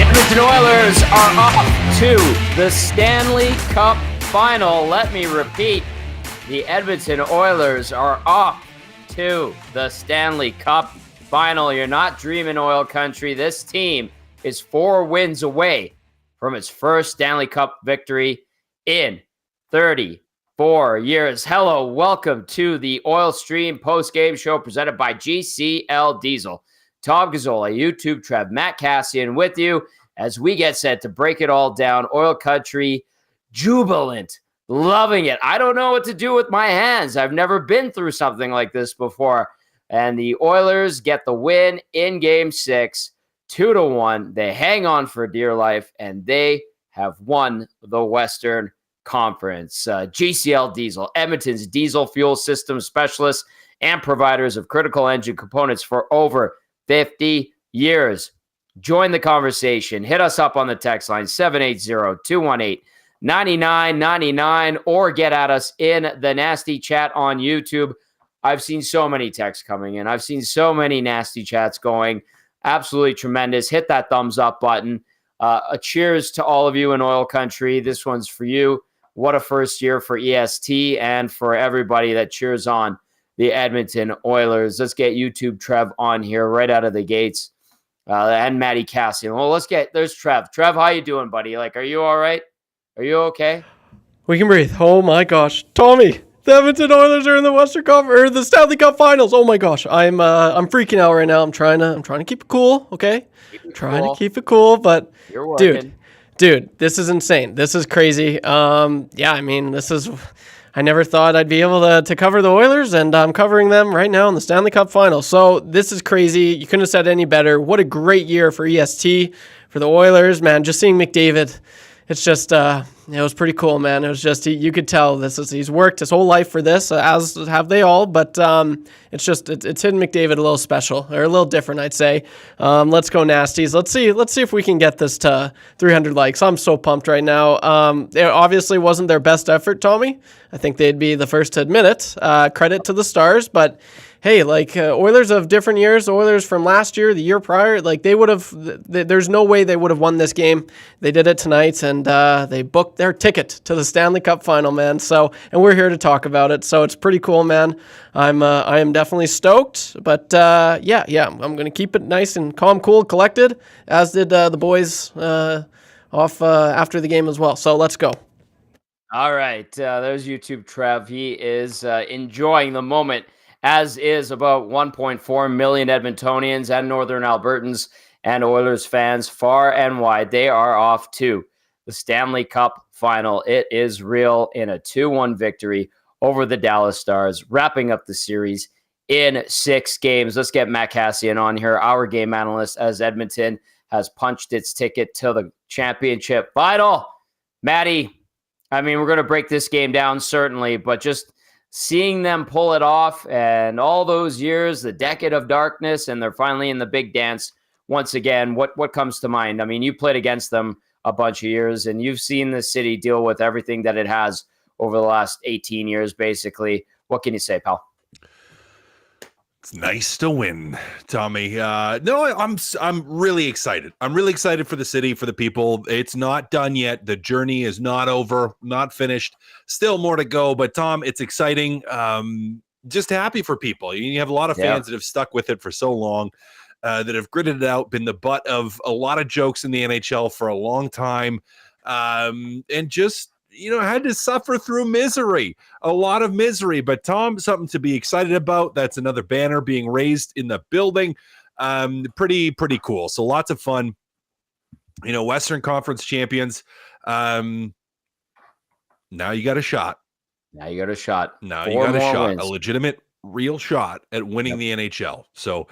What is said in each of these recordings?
Edmonton Oilers are off to the Stanley Cup Final. Let me repeat, the Edmonton Oilers are off to the Stanley Cup Final. You're not dreaming, Oil Country. This team is 4 wins away from its first Stanley Cup victory in 34 years. Hello, welcome to the Oil Stream Postgame Show presented by GCL Diesel. Tom Gazzola, YouTube Trev, Matt Kassian with you as we get set to break it all down. Oil Country, jubilant, loving it. I don't know what to do with my hands. I've never been through something like this before. And the Oilers get the win in Game 6, 2-1. They hang on for dear life, and they have won the Western Conference. GCL Diesel, Edmonton's diesel fuel system specialists and providers of critical engine components for over 50 years. Join the conversation. Hit us up on the text line 780-218-9999 or get at us in the nasty chat on YouTube. I've seen so many texts coming in. I've seen so many nasty chats going. Absolutely tremendous. Hit that thumbs up button. A cheers to all of you in Oil Country. This one's for you. What a first year for EST and for everybody that cheers on the Edmonton Oilers. Let's get YouTube Trev on here right out of the gates. And Matty Kassian. Well, there's Trev. Trev, how you doing, buddy? Are you all right? Are you okay? We can breathe. Oh my gosh. Tommy, the Edmonton Oilers are in the Western Conference, or the Stanley Cup Finals. Oh my gosh. I'm freaking out right now. I'm trying to keep it cool, okay? To keep it cool, but you're working. Dude, this is insane. This is crazy. I never thought I'd be able to cover the Oilers, and I'm covering them right now in the Stanley Cup Final. So this is crazy. You couldn't have said any better. What a great year for EST, for the Oilers, man. Just seeing McDavid, it's just, it was pretty cool, man. It was just, you could tell he's worked his whole life for this, as have they all, but it's hitting McDavid a little special, or a little different, I'd say. Let's go Nasties. Let's see if we can get this to 300 likes. I'm so pumped right now. It obviously wasn't their best effort, Tommy. I think they'd be the first to admit it. Credit to the Stars, but hey, Oilers of different years, Oilers from last year, the year prior, they would have, there's no way they would have won this game. They did it tonight, and they booked their ticket to the Stanley Cup Final, man. So, and we're here to talk about it. So it's pretty cool, man. I am definitely stoked, but yeah, I'm going to keep it nice and calm, cool, collected, as did the boys off after the game as well. So let's go. All right. There's YouTube Trev. He is enjoying the moment, as is about 1.4 million Edmontonians and Northern Albertans and Oilers fans far and wide. They are off to the Stanley Cup Final. It is real in a 2-1 victory over the Dallas Stars, wrapping up the series in 6 games. Let's get Matt Kassian on here, our game analyst, as Edmonton has punched its ticket to the championship final. Matty, we're going to break this game down, certainly, but just seeing them pull it off and all those years, the decade of darkness, and they're finally in the big dance once again. What comes to mind? You played against them a bunch of years, and you've seen the city deal with everything that it has over the last 18 years, basically. What can you say, pal? It's nice to win, Tommy. No, I'm really excited. I'm really excited for the city, for the people. It's not done yet. The journey is not over, not finished. Still more to go. But Tom, it's exciting. Just happy for people. You have a lot of fans that have stuck with it for so long, that have gritted it out, been the butt of a lot of jokes in the NHL for a long time, and just had to suffer through misery, a lot of misery. But Tom, something to be excited about. That's another banner being raised in the building. Pretty cool. So lots of fun. Western Conference champions. Now you got a shot. Now you got a shot. Now you got a shot. Wins. A legitimate, real shot at winning the NHL. So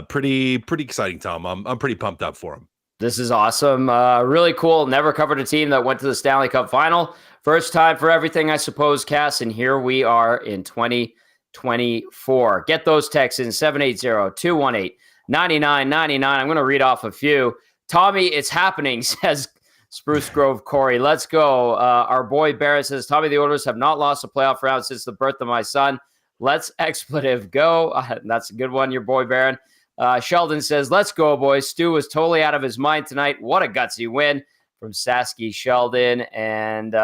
pretty exciting, Tom. I'm pretty pumped up for him. This is awesome. Really cool. Never covered a team that went to the Stanley Cup Final. First time for everything, I suppose, Cass. And here we are in 2024. Get those texts in 780-218-9999. I'm going to read off a few. Tommy, it's happening, says Spruce Grove Corey. Let's go. Our boy Barrett says, Tommy, the Oilers have not lost a playoff round since the birth of my son. Let's expletive go. That's a good one, your boy Baron. Sheldon says, let's go, boys. Stu was totally out of his mind tonight. What a gutsy win from Sasky Sheldon. And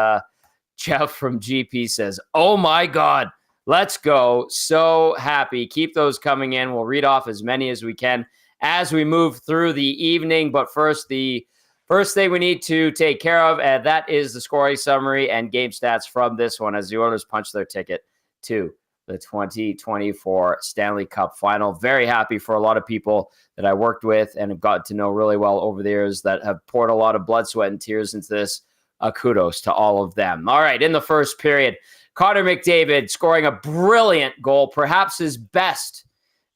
Jeff from GP says, oh, my God, let's go. So happy. Keep those coming in. We'll read off as many as we can as we move through the evening. But first, the first thing we need to take care of, and that is the scoring summary and game stats from this one as the Oilers punch their ticket to the 2024 Stanley Cup Final. Very happy for a lot of people that I worked with and have gotten to know really well over the years that have poured a lot of blood, sweat, and tears into this. Kudos to all of them. All right, in the first period, Connor McDavid scoring a brilliant goal, perhaps his best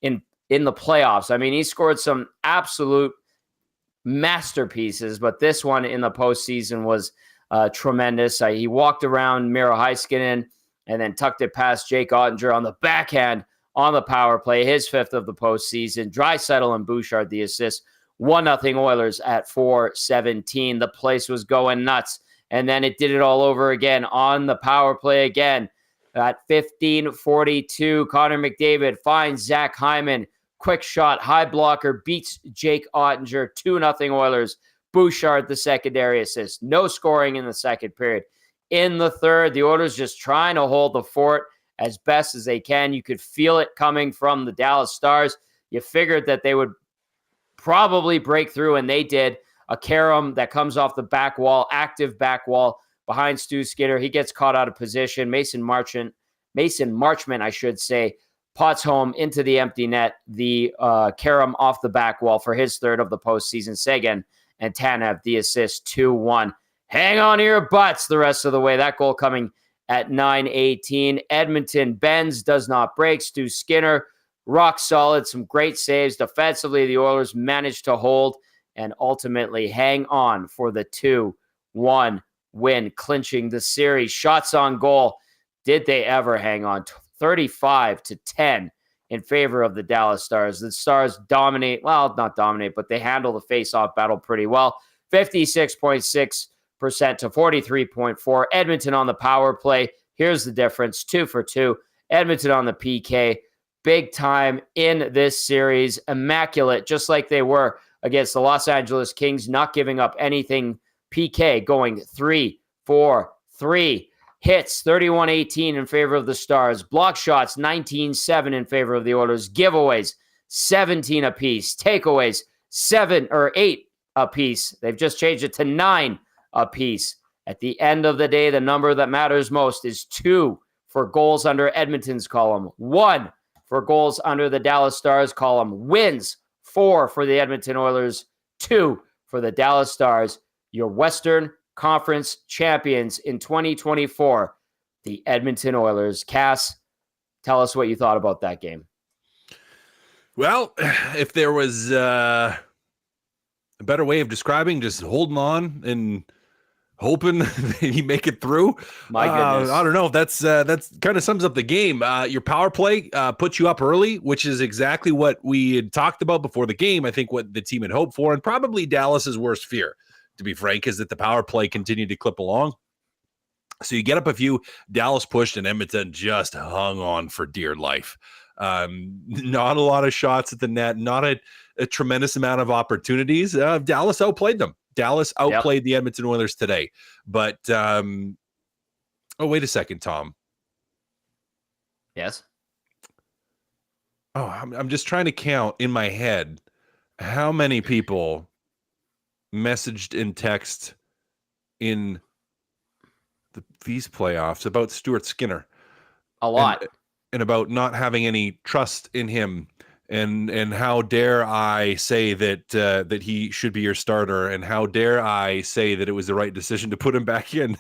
in the playoffs. I mean, he scored some absolute masterpieces, but this one in the postseason was tremendous. He walked around Miro Heiskanen and then tucked it past Jake Ottinger on the backhand on the power play, his fifth of the postseason. Draisaitl and Bouchard the assist. 1-0 Oilers at 4:17. The place was going nuts. And then it did it all over again on the power play again. At 15:42, Connor McDavid finds Zach Hyman. Quick shot, high blocker, beats Jake Ottinger. 2-0 Oilers. Bouchard, the secondary assist. No scoring in the second period. In the third, the Oilers just trying to hold the fort as best as they can. You could feel it coming from the Dallas Stars. You figured that they would probably break through, and they did. A Karam that comes off the back wall, active back wall behind Stu Skinner. He gets caught out of position. Mason Marchment, I should say, pots home into the empty net. The Karam off the back wall for his third of the postseason. Seguin and Tanev, the assist, 2-1. Hang on to your butts the rest of the way. That goal coming at 9:18. Edmonton bends, does not break. Stu Skinner, rock solid, some great saves. Defensively, the Oilers managed to hold and ultimately hang on for the 2-1 win, clinching the series. Shots on goal. Did they ever hang on? 35-10 in favor of the Dallas Stars. The Stars dominate, well, not dominate, but they handle the face-off battle pretty well. 56.6% to 43.4. Edmonton on the power play. Here's the difference, 2 for 2. Edmonton on the PK. Big time in this series. Immaculate, just like they were against the Los Angeles Kings, not giving up anything. PK going 3-4-3. Hits 31-18 in favor of the Stars. Block shots 19-7 in favor of the Oilers. Giveaways 17 apiece. Takeaways 8 apiece. They've just changed it to 9 apiece. At the end of the day, the number that matters most is 2 for goals under Edmonton's column, 1 for goals under the Dallas Stars column. Wins 4 for the Edmonton Oilers, 2 for the Dallas Stars. Your Western Conference champions in 2024, the Edmonton Oilers. Cass, tell us what you thought about that game. Well, if there was a better way of describing just holding on and hoping you make it through. My goodness. I don't know. That's kind of sums up the game. Your power play puts you up early, which is exactly what we had talked about before the game. I think what the team had hoped for, and probably Dallas's worst fear, to be frank, is that the power play continued to clip along. So you get up a few. Dallas pushed, and Edmonton just hung on for dear life. Not a lot of shots at the net, not a tremendous amount of opportunities. Dallas outplayed them. Dallas outplayed the Edmonton Oilers today. But, wait a second, Tom. Yes? Oh, I'm just trying to count in my head how many people messaged in text in these playoffs about Stuart Skinner. A lot. And about not having any trust in him. And how dare I say that he should be your starter, and how dare I say that it was the right decision to put him back in,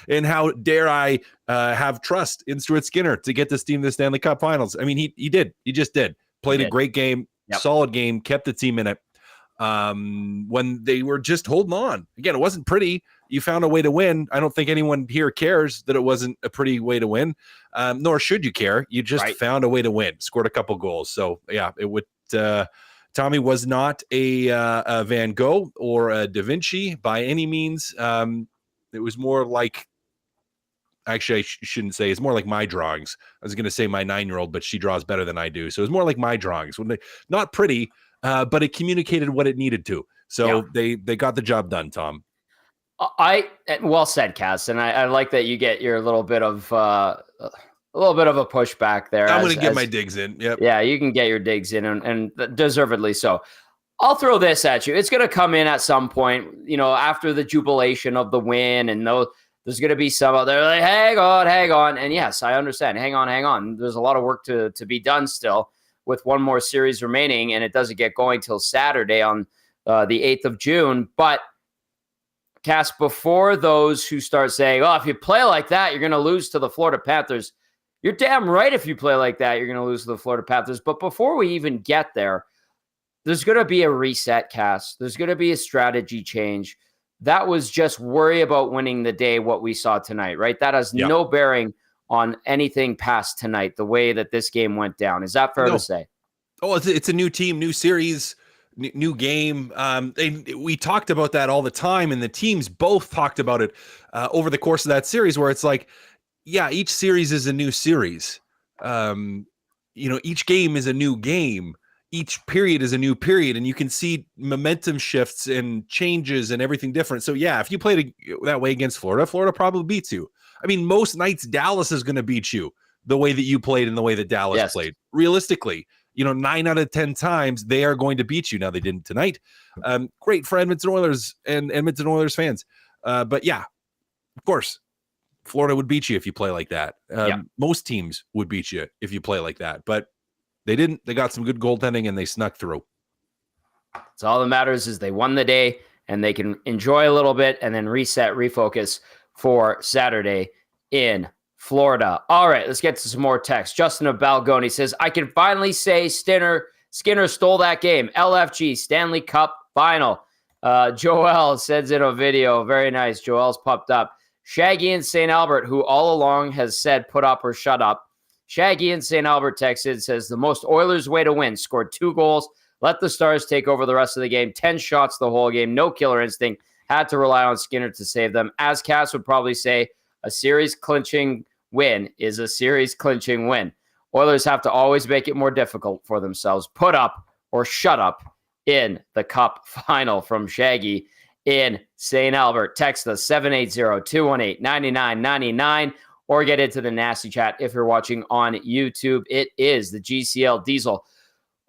and how dare I have trust in Stuart Skinner to get this team to the Stanley Cup Finals. I mean, he did. He just did. Played a great game, solid game, kept the team in it. When they were just holding on. Again, it wasn't pretty. You found a way to win. I don't think anyone here cares that it wasn't a pretty way to win, nor should you care. You just found a way to win, scored a couple goals. So, yeah, it would. Tommy was not a Van Gogh or a Da Vinci by any means. It was more like, actually, I shouldn't say, it's more like my drawings. I was going to say my 9-year-old, but she draws better than I do. So it's more like my drawings. When they not pretty, but it communicated what it needed to. So they got the job done, Tom. Well said, Cass, and I like that you get your little bit of a pushback there. I'm going to get my digs in. Yep. Yeah, you can get your digs in, and deservedly so. I'll throw this at you. It's going to come in at some point, after the jubilation of the win, and there's going to be some out there like, hang on. And yes, I understand. Hang on. There's a lot of work to be done still with one more series remaining, and it doesn't get going till Saturday on the 8th of June. But Cass, before those who start saying, if you play like that, you're going to lose to the Florida Panthers. You're damn right. If you play like that, you're going to lose to the Florida Panthers. But before we even get there, there's going to be a reset, Cass. There's going to be a strategy change. That was just worry about winning the day, what we saw tonight, right? That has no bearing on anything past tonight, the way that this game went down. Is that fair to say? Oh, it's a new team, new series, new game. We talked about that all the time, and the teams both talked about it over the course of that series, where it's like, each series is a new series. Each game is a new game. Each period is a new period, and you can see momentum shifts and changes and everything different. So if you played that way against Florida probably beats you. I mean, most nights Dallas is going to beat you the way that you played and the way that Dallas played. Realistically, 9 out of 10 times they are going to beat you. Now they didn't tonight. Great for Edmonton Oilers and Edmonton Oilers fans. But of course, Florida would beat you if you play like that. Most teams would beat you if you play like that, but they didn't. They got some good goaltending and they snuck through. So all that matters is they won the day and they can enjoy a little bit and then reset, refocus for Saturday in Florida. All right, let's get to some more text. Justin of Balgoni says, I can finally say Skinner stole that game. LFG, Stanley Cup final. Joel sends in a video. Very nice. Joel's popped up. Shaggy in St. Albert, who all along has said put up or shut up. Shaggy in St. Albert texted, says, the most Oilers way to win. Scored 2 goals. Let the Stars take over the rest of the game. 10 shots the whole game. No killer instinct. Had to rely on Skinner to save them. As Cass would probably say, a series-clinching win is a series-clinching win. Oilers have to always make it more difficult for themselves. Put up or shut up in the Cup final from Shaggy in St. Albert. Text us 780-218-9999 or get into the nasty chat if you're watching on YouTube. It is the GCL Diesel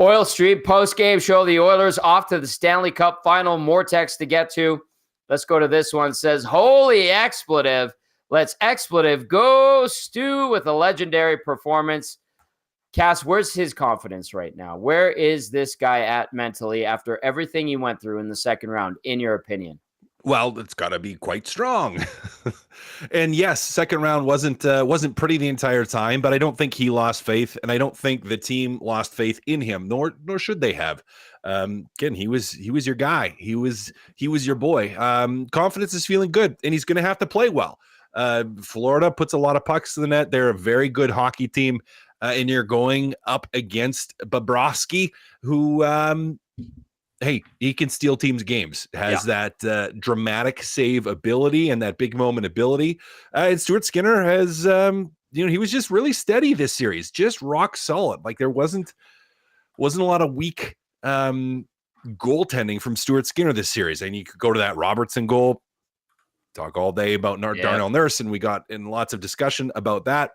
Oil Street post-game show. The Oilers off to the Stanley Cup final. More text to get to. Let's go to this one. It says, holy expletive. Let's expletive go Stu with a legendary performance. Cass, where's his confidence right now? Where is this guy at mentally after everything he went through in the second round, in your opinion? Well, it's got to be quite strong. And yes, second round wasn't pretty the entire time, but I don't think he lost faith, and I don't think the team lost faith in him, nor should they have. Again, he was your guy. He was your boy. Confidence is feeling good, and he's going to have to play well. Florida puts a lot of pucks to the net. They're a very good hockey team, and you're going up against Bobrovsky, who hey, he can steal teams' games, has that dramatic save ability and that big moment ability. And Stuart Skinner has, he was just really steady this series, just rock solid. Like there wasn't a lot of weak goaltending from Stuart Skinner this series. And you could go to that Robertson goal, talk all day about Darnell Nurse, and we got in lots of discussion about that.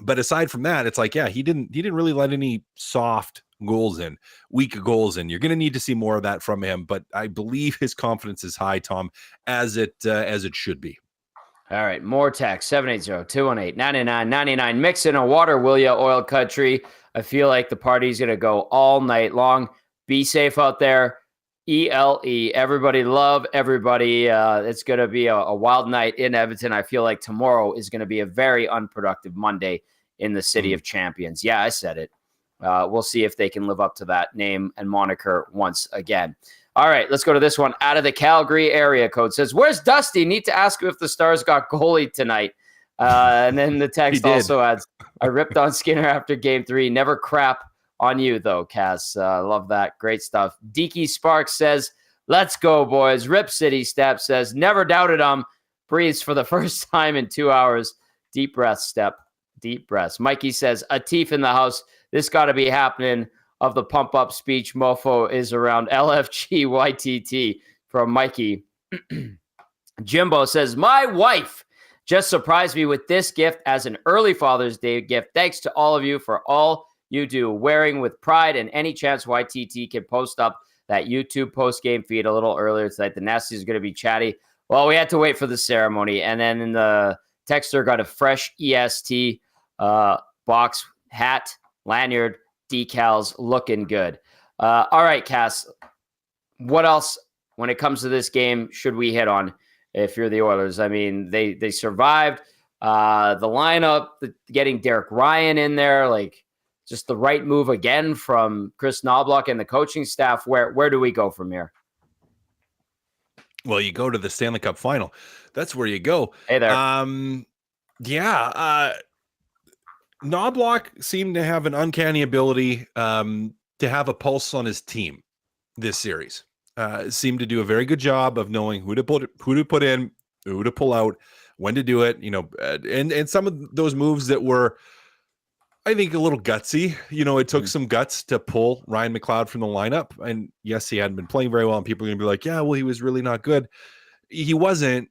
But aside from that, it's like, he didn't really let any soft goals in, weak goals in. You're going to need to see more of that from him, but I believe his confidence is high, Tom, as it should be. All right, more text, 780-218-9999. Mix in a water, will ya, oil country? I feel like the party's going to go all night long. Be safe out there. ELE, everybody love everybody. It's going to be a wild night in Edmonton. I feel like tomorrow is going to be a very unproductive Monday in the City of Champions. Yeah, I said it. We'll see if they can live up to that name and moniker once again. All right, let's go to this one. Out of the Calgary area code says, where's Dusty? Need to ask him if the Stars got goalie tonight. And then the text also adds, I ripped on Skinner after game 3. Never crap on you, though, Cass. Love that. Great stuff. Deaky Sparks says, let's go, boys. Rip City Step says, never doubted him. Breathes for the first time in 2 hours. Deep breath, Step. Deep breaths. Mikey says, a teeth in the house. This got to be happening of the pump up speech mofo is around LFG YTT from Mikey. Jimbo says, my wife just surprised me with this gift as an early Father's Day gift. Thanks to all of you for all you do. Wearing with pride, and any chance YTT can post up that YouTube post-game feed a little earlier tonight. The Nasty is going to be chatty. Well, we had to wait for the ceremony. And then the texter got a fresh EST box, hat, lanyard, decals, looking good. All right, Cass, what else when it comes to this game should we hit on if you're the Oilers? I mean, they survived. The lineup, getting Derek Ryan in there, like just the right move again from Chris Noblock and the coaching staff. Where do we go from here? Well, you go to the Stanley Cup final. That's where you go. Hey there. Noblock seemed to have an uncanny ability to have a pulse on his team this series. Seemed to do a very good job of knowing who to put in, who to pull out, when to do it. And some of those moves that were, I think, a little gutsy. It took some guts to pull Ryan McLeod from the lineup. And yes, he hadn't been playing very well, and people are going to be like, yeah, well, he was really not good. He wasn't.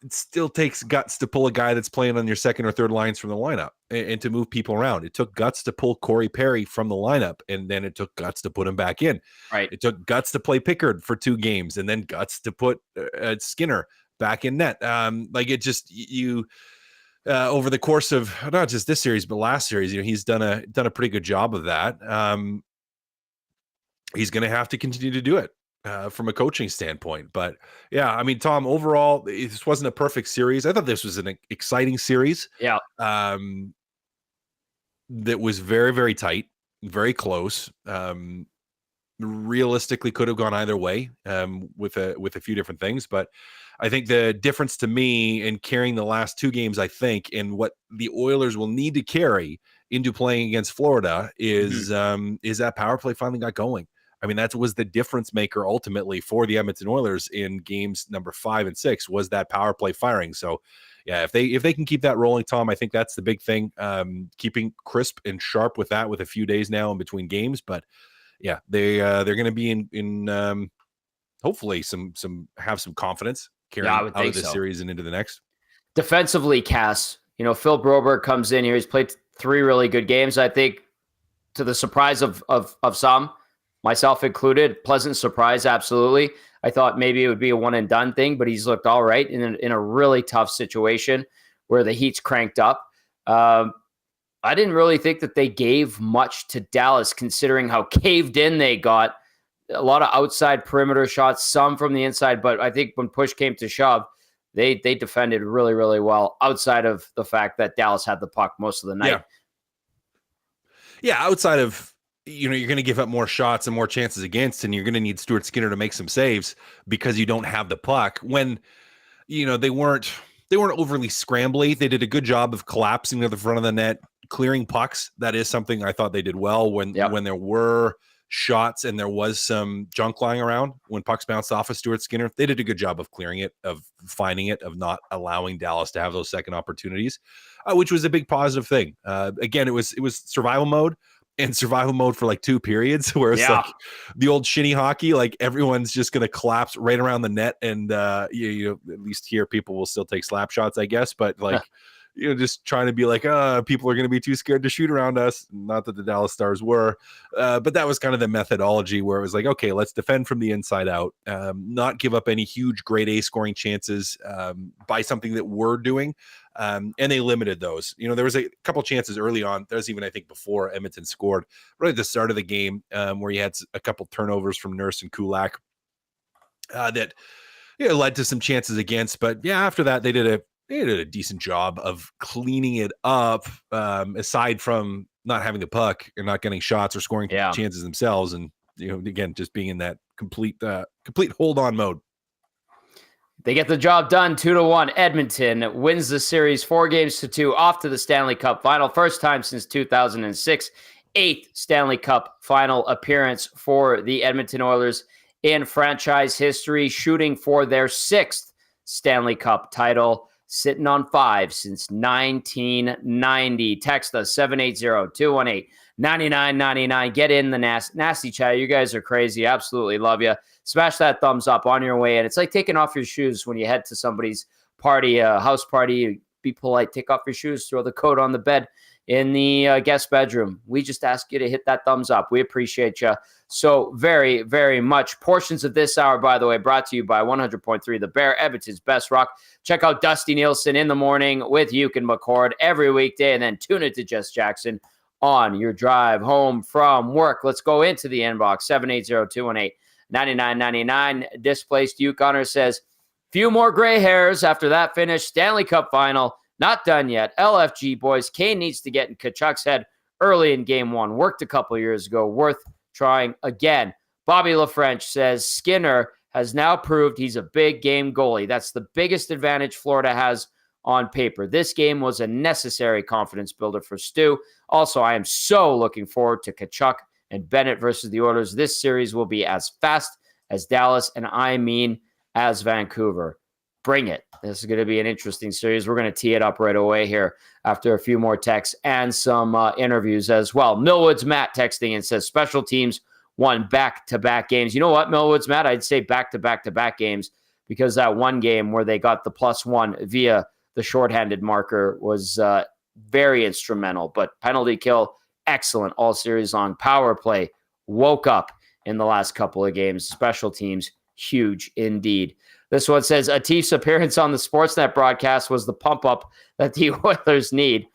It still takes guts to pull a guy that's playing on your second or third lines from the lineup and to move people around. It took guts to pull Corey Perry from the lineup, and then it took guts to put him back in. Right. It took guts to play Pickard for 2 games, and then guts to put Skinner back in net. Over the course of not just this series but last series, he's done a pretty good job of that. He's going to have to continue to do it from a coaching standpoint. But yeah, I mean, Tom, overall, this wasn't a perfect series. I thought this was an exciting series. Yeah. That was very, very tight, very close. Realistically could have gone either way with a few different things. But I think the difference to me in carrying the last 2 games, I think, and what the Oilers will need to carry into playing against Florida is that power play finally got going. I mean, that was the difference maker ultimately for the Edmonton Oilers in games number 5 and 6 was that power play firing. So yeah, if they can keep that rolling, Tom, I think that's the big thing. Keeping crisp and sharp with that with a few days now in between games. But yeah, they're going to be in hopefully some confidence carrying out of this series and into the next. Defensively, Cass, Phil Broberg comes in here. He's played 3 really good games, I think, to the surprise of some, myself included. Pleasant surprise, absolutely. I thought maybe it would be a one and done thing, but he's looked all right in a really tough situation where the heat's cranked up. I didn't really think that they gave much to Dallas, considering how caved in they got. A lot of outside perimeter shots, some from the inside, but I think when push came to shove, they defended really, really well, outside of the fact that Dallas had the puck most of the night. Yeah, outside of, you're going to give up more shots and more chances against, and you're going to need Stuart Skinner to make some saves because you don't have the puck. When, they weren't overly scrambly. They did a good job of collapsing to the front of the net, clearing pucks. That is something I thought they did well when there were shots and there was some junk lying around. When pucks bounced off of Stuart Skinner, they did a good job of clearing it, of finding it, of not allowing Dallas to have those second opportunities, which was a big positive thing. Again, it was survival mode. And survival mode for like 2 periods, where it's like the old shinny hockey, like everyone's just going to collapse right around the net. And you at least here people will still take slap shots, I guess. But like, just trying to be like, people are going to be too scared to shoot around us. Not that the Dallas Stars were, but that was kind of the methodology where it was like, okay, let's defend from the inside out, not give up any huge grade A scoring chances by something that we're doing. And they limited those. There was a couple chances early on. There's even, I think, before Edmonton scored, right at the start of the game, where you had a couple turnovers from Nurse and Kulak that led to some chances against. But yeah, after that, they did a decent job of cleaning it up, aside from not having the puck and not getting shots or scoring chances themselves. And, again, just being in that complete hold on mode. They get the job done 2-1. Edmonton wins the series 4-2, off to the Stanley Cup final. First time since 2006. 8th Stanley Cup final appearance for the Edmonton Oilers in franchise history, shooting for their 6th Stanley Cup title, sitting on 5 since 1990. Text us 780-218 $99.99. Get in the nasty chat. You guys are crazy. Absolutely love you. Smash that thumbs up on your way. And it's like taking off your shoes when you head to somebody's party, a house party. Be polite. Take off your shoes. Throw the coat on the bed in the guest bedroom. We just ask you to hit that thumbs up. We appreciate you so very, very much. Portions of this hour, by the way, brought to you by 100.3 The Bear, Edmonton's best rock. Check out Dusty Nielsen in the morning with Uke and McCord every weekday, and then tune it to Jess Jackson on your drive home from work. Let's go into the inbox. 780-218-9999. Displaced Uke Gunner says, few more gray hairs after that finish. Stanley Cup final. Not done yet. LFG boys. Kane needs to get in Kachuk's head early in game one. Worked a couple years ago. Worth trying again. Bobby LaFrench says Skinner has now proved he's a big game goalie. That's the biggest advantage Florida has on paper. This game was a necessary confidence builder for Stu. Also, I am so looking forward to Tkachuk and Bennett versus the Oilers. This series will be as fast as Dallas, and I mean as Vancouver. Bring it. This is going to be an interesting series. We're going to tee it up right away here after a few more texts and some interviews as well. Millwood's Matt texting and says special teams won back-to-back games. You know what, Millwood's Matt? I'd say back-to-back-to-back games because that one game where they got the +1 via the shorthanded marker was very instrumental. But penalty kill, excellent all series long. Power play woke up in the last couple of games. Special teams, huge indeed. This one says, Atif's appearance on the Sportsnet broadcast was the pump-up that the Oilers need.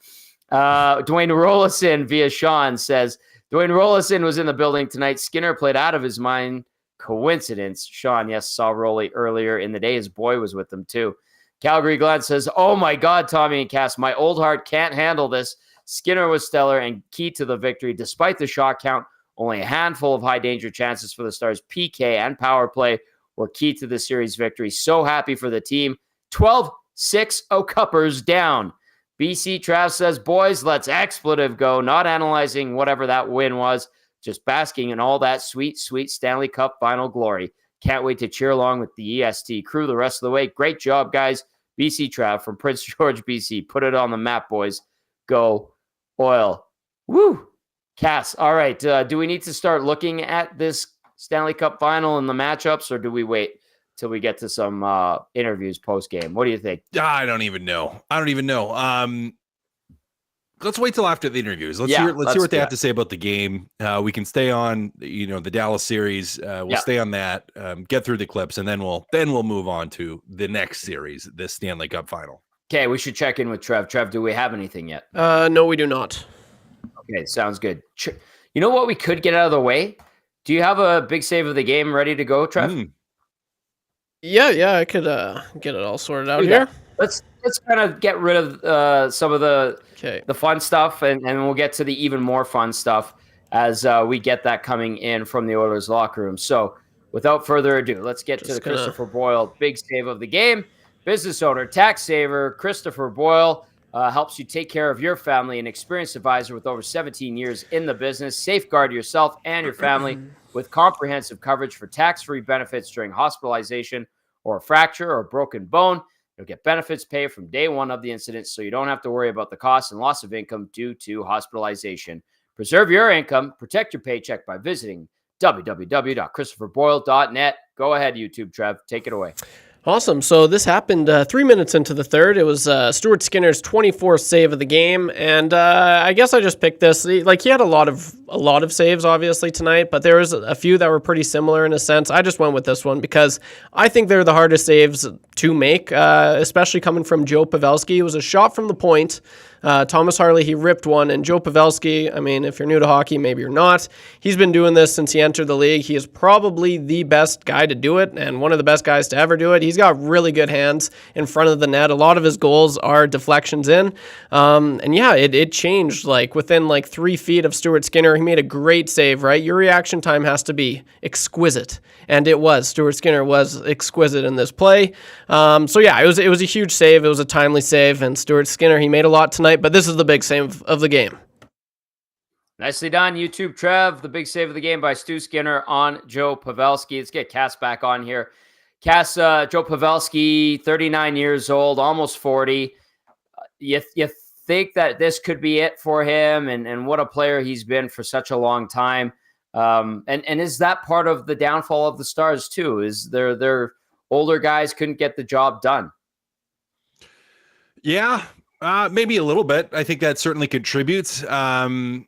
Dwayne Rollison via Sean says, Dwayne Rollison was in the building tonight. Skinner played out of his mind. Coincidence. Sean, yes, saw Rolly earlier in the day. His boy was with them too. Calgary Glenn says, oh my God, Tommy and Cass, my old heart can't handle this. Skinner was stellar and key to the victory. Despite the shot count, only a handful of high-danger chances for the Stars. PK and power play were key to the series victory. So happy for the team. 12-6 Cuppers down. BC Trav says, boys, let's expletive go. Not analyzing whatever that win was, just basking in all that sweet, sweet Stanley Cup final glory. Can't wait to cheer along with the EST crew the rest of the way. Great job, guys. BC Trav from Prince George, BC. Put it on the map, boys. Go Oil. Woo! Cass, all right. Do we need to start looking at this Stanley Cup final and the matchups, or do we wait till we get to some interviews post-game? What do you think? I don't even know. Let's wait till after the interviews. Let's hear what they have to say about the game. We can stay on, the Dallas series. We'll stay on that, get through the clips, and then we'll move on to the next series, the Stanley Cup final. Okay, we should check in with Trev. Trev, do we have anything yet? No, we do not. Okay, sounds good. You know what we could get out of the way? Do you have a big save of the game ready to go, Trev? Yeah, I could get it all sorted out here. Let's kind of get rid of some of the fun stuff, and we'll get to the even more fun stuff as we get that coming in from the Oilers locker room. So without further ado, let's get to the Christopher Boyle big save of the game. Business owner, tax saver, Christopher Boyle helps you take care of your family. An experienced advisor with over 17 years in the business. Safeguard yourself and your family with comprehensive coverage for tax-free benefits during hospitalization or a fracture or a broken bone. You'll get benefits paid from day one of the incident, so you don't have to worry about the cost and loss of income due to hospitalization. Preserve your income, protect your paycheck by visiting www.christopherboyle.net. Go ahead, YouTube, Trev. Take it away. Awesome. So this happened 3 minutes into the third. It was Stuart Skinner's 24th save of the game, and I guess I just picked this. He had a lot of saves, obviously, tonight, but there was a few that were pretty similar in a sense. I just went with this one because I think they're the hardest saves to make, especially coming from Joe Pavelski. It was a shot from the point. Thomas Harley, he ripped one, and Joe Pavelski, I mean, if you're new to hockey, maybe you're not. He's been doing this since he entered the league. He is probably the best guy to do it and one of the best guys to ever do it. He's got really good hands in front of the net. A lot of his goals are deflections in. It changed within 3 feet of Stuart Skinner. He made a great save, right? Your reaction time has to be exquisite. And it was. Stuart Skinner was exquisite in this play. It was a huge save. It was a timely save. And Stuart Skinner, he made a lot tonight, but this is the big save of the game. Nicely done, YouTube, Trev. The big save of the game by Stu Skinner on Joe Pavelski. Let's get Cass back on here. Cass, Joe Pavelski, 39 years old, almost 40. You think that this could be it for him, and what a player he's been for such a long time. And is that part of the downfall of the Stars too? Is their older guys couldn't get the job done? Yeah, maybe a little bit. I think that certainly contributes. Pavelski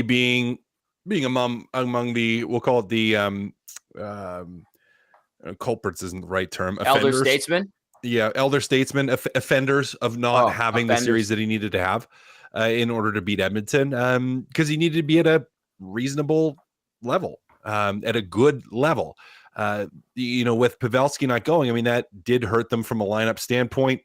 being among the, we'll call it the culprits isn't the right term. Elder statesman. Yeah, elder statesman, offenders of not having the series that he needed to have in order to beat Edmonton, because he needed to be at a reasonable level, at a good level. With Pavelski not going, I mean, that did hurt them from a lineup standpoint.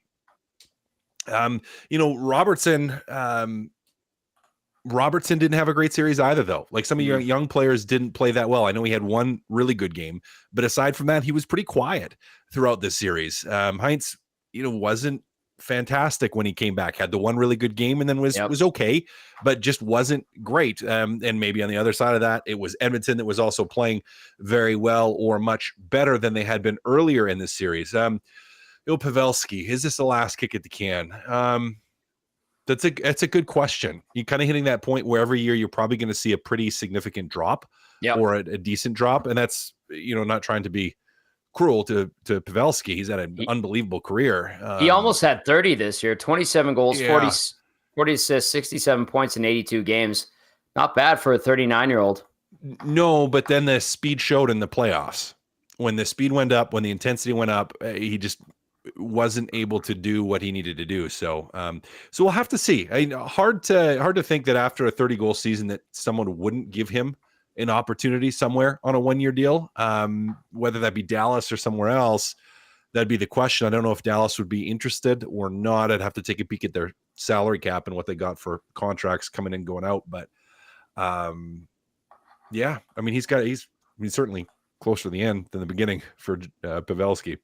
Robertson didn't have a great series either, though. Like, some of your young players didn't play that well. I know he had one really good game, but aside from that, he was pretty quiet throughout this series. Heinz, wasn't fantastic when he came back. Had the one really good game and then was okay, but just wasn't great. And maybe on the other side of that, it was Edmonton that was also playing very well or much better than they had been earlier in this series. Pavelski, is this the last kick at the can? That's a good question. You're kind of hitting that point where every year you're probably going to see a pretty significant drop or a decent drop. And that's, not trying to be cruel to Pavelski. He's had an unbelievable career. He almost had 30 this year, 27 goals, 40 assists, 67 points in 82 games. Not bad for a 39-year-old. No, but then the speed showed in the playoffs. When the speed went up, when the intensity went up, he just wasn't able to do what he needed to do. So we'll have to see. Hard to think that after a 30-goal season that someone wouldn't give him an opportunity somewhere on a one-year deal, whether that be Dallas or somewhere else. That'd be the question. I don't know if Dallas would be interested or not. I'd have to take a peek at their salary cap and what they got for contracts coming in, going out. But yeah, I mean, he's certainly closer to the end than the beginning for Pavelski.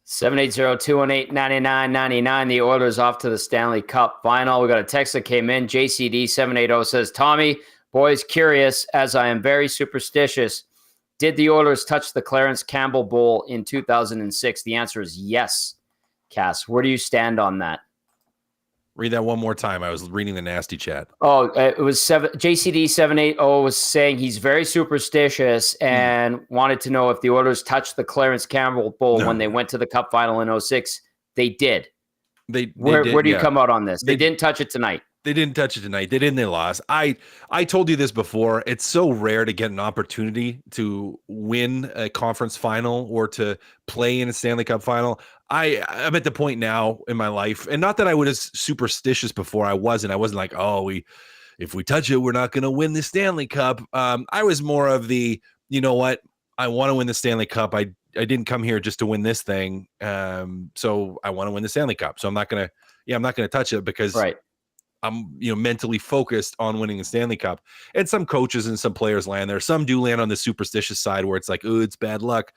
780-218-9999. The Oilers off to the Stanley Cup final. We got a text that came in. JCD780 says, Tommy, boys, curious, as I am very superstitious, did the Oilers touch the Clarence Campbell Bowl in 2006? The answer is yes. Cass, where do you stand on that? Read that one more time. I was reading the nasty chat. Oh, it was JCD780 was saying he's very superstitious and wanted to know if the Oilers touched the Clarence Campbell Bowl when they went to the Cup final in 2006. They did. Where do you come out on this? They didn't touch it tonight. They didn't touch it tonight. They didn't. They lost. I told you this before. It's so rare to get an opportunity to win a conference final or to play in a Stanley Cup final. I'm at the point now in my life, and not that I was superstitious before. I wasn't like, if we touch it, we're not going to win the Stanley Cup. I was more of the, you know what? I want to win the Stanley Cup. I didn't come here just to win this thing. So I want to win the Stanley Cup. So I'm not going to touch it because I'm mentally focused on winning the Stanley Cup. And some coaches and some players land there. Some do land on the superstitious side where it's like, oh, it's bad luck.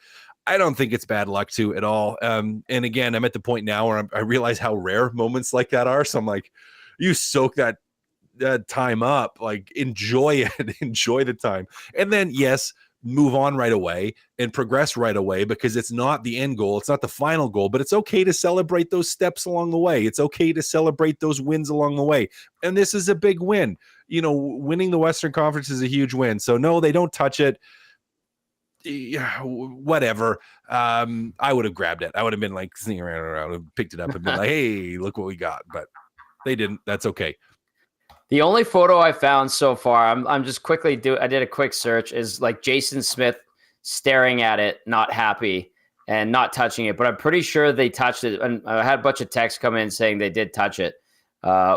I don't think it's bad luck too at all. And again, I'm at the point now where I realize how rare moments like that are. So I'm like, you soak that time up, like enjoy it, enjoy the time. And then yes, move on right away and progress right away, because it's not the end goal. It's not the final goal, but it's okay to celebrate those steps along the way. It's okay to celebrate those wins along the way. And this is a big win. Winning the Western Conference is a huge win. So no, they don't touch it. Whatever. I would have grabbed it. I would have been like sneaking around and picked it up and been like, hey, look what we got. But they didn't. That's okay. The only photo I found so far, I'm just quickly I did a quick search, is like Jason Smith staring at it, not happy and not touching it. But I'm pretty sure they touched it. And I had a bunch of texts come in saying they did touch it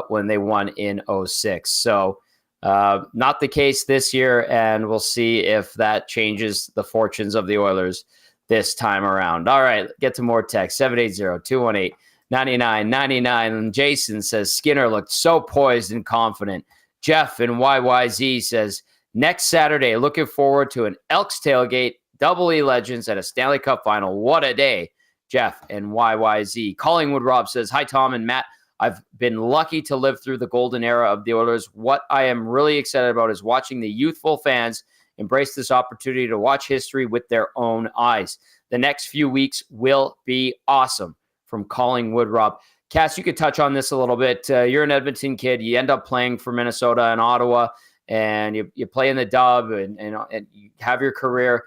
when they won in 2006. So not the case this year. And we'll see if that changes the fortunes of the Oilers this time around. All right, get to more text. 780-218-9999. And Jason says Skinner looked so poised and confident. Jeff in YYZ says next Saturday, looking forward to an Elks tailgate, Double E Legends at a Stanley Cup final. What a day, Jeff in YYZ. Collingwood Rob says, hi, Tom and Matt. I've been lucky to live through the golden era of the Oilers. What I am really excited about is watching the youthful fans embrace this opportunity to watch history with their own eyes. The next few weeks will be awesome. From Collingwood Rob. Cass, you could touch on this a little bit. You're an Edmonton kid. You end up playing for Minnesota and Ottawa, and you play in the dub and you have your career.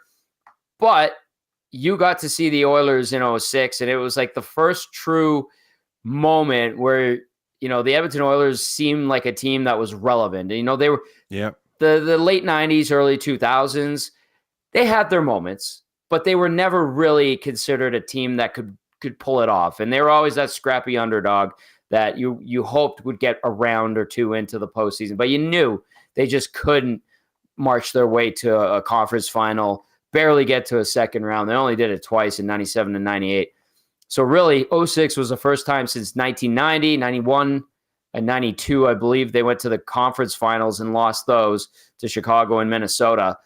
But you got to see the Oilers in 06, and it was like the first true moment where, the Edmonton Oilers seemed like a team that was relevant. They were the late 90s, early 2000s. They had their moments, but they were never really considered a team that could pull it off. And they were always that scrappy underdog that you hoped would get a round or two into the postseason, but you knew they just couldn't march their way to a conference final, barely get to a second round. They only did it twice in 97 and 98. So really, 06 was the first time since 1990, 91, and 92, I believe, they went to the conference finals and lost those to Chicago and Minnesota.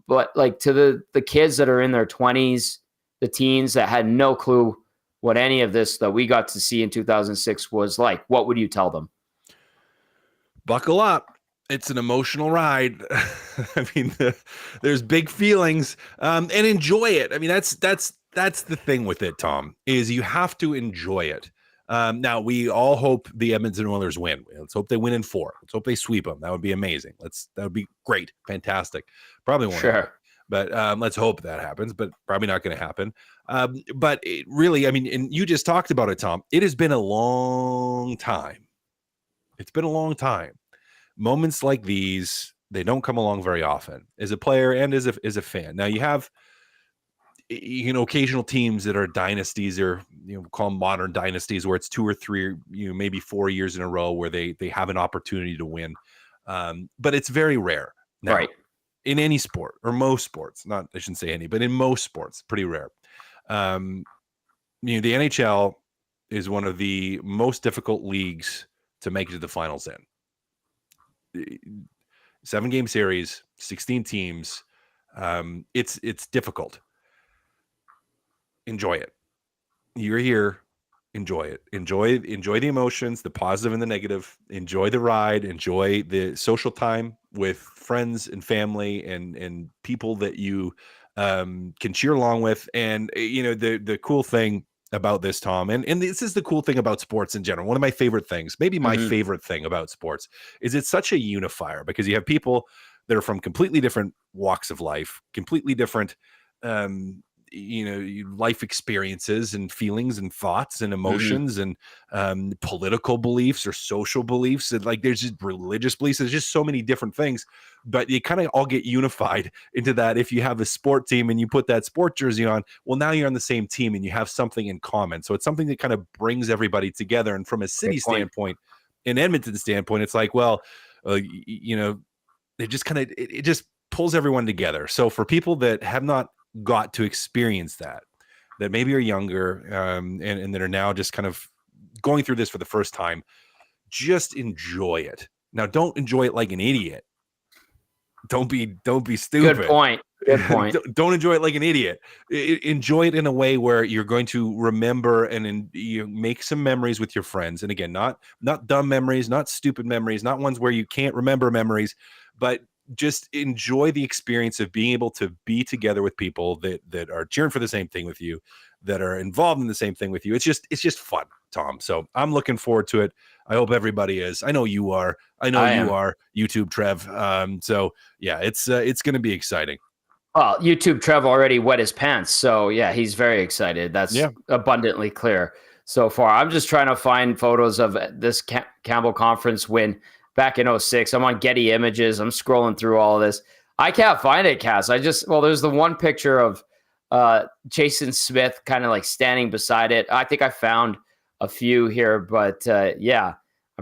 But like to the kids that are in their 20s, the teens that had no clue what any of this that we got to see in 2006 was like, what would you tell them? Buckle up. It's an emotional ride. I mean, there's big feelings, and enjoy it. I mean, that's the thing with it, Tom, is you have to enjoy it. Now, we all hope the Edmonton Oilers win. Let's hope they win in 4. Let's hope they sweep them. That would be amazing. That would be great. Fantastic. Probably won't. Sure. But let's hope that happens, but probably not going to happen. But it really, I mean, and you just talked about it, Tom. It has been a long time. It's been a long time. Moments like these, they don't come along very often as a player and as a fan. Now you have, occasional teams that are dynasties, or call them modern dynasties, where it's 2 or 3, maybe 4 years in a row where they have an opportunity to win. But it's very rare now, right? In any sport, or most sports, I shouldn't say any, but in most sports, pretty rare. The NHL is one of the most difficult leagues to make it to the finals in. 7-game series, 16 teams. It's difficult. Enjoy it. You're here. Enjoy it. Enjoy the emotions, the positive and the negative. Enjoy the ride. Enjoy the social time with friends and family and people that you can cheer along with. And the cool thing about this, Tom, and this is the cool thing about sports in general. One of my favorite things, maybe my favorite thing about sports, is it's such a unifier, because you have people that are from completely different walks of life, completely different life experiences and feelings and thoughts and emotions and political beliefs or social beliefs, and like there's just religious beliefs. There's just so many different things, but you kind of all get unified into that. If you have a sport team and you put that sport jersey on, well, now you're on the same team and you have something in common. So it's something that kind of brings everybody together. And from a city standpoint, in Edmonton standpoint, it's like, well, it just kind of it just pulls everyone together. So for people that have not got to experience that maybe are younger and that are now just kind of going through this for the first time, just enjoy it. Now, don't enjoy it like an idiot. Don't be stupid. Good point. Don't enjoy it like an idiot. Enjoy it in a way where you're going to remember and you make some memories with your friends. And again, not dumb memories, not stupid memories, not ones where you can't remember memories, but just enjoy the experience of being able to be together with people that are cheering for the same thing with you, that are involved in the same thing with you. It's just fun, Tom. So I'm looking forward to it. I hope everybody is. I know you are. I know you are. YouTube Trev. So yeah, it's going to be exciting. Well, YouTube Trev already wet his pants, so yeah, he's very excited. That's abundantly clear so far. I'm just trying to find photos of this Campbell Conference win back in 06. I'm on Getty Images. I'm scrolling through all of this. I can't find it, Cass. There's the one picture of Jason Smith kind of like standing beside it. I think I found a few here, but I'm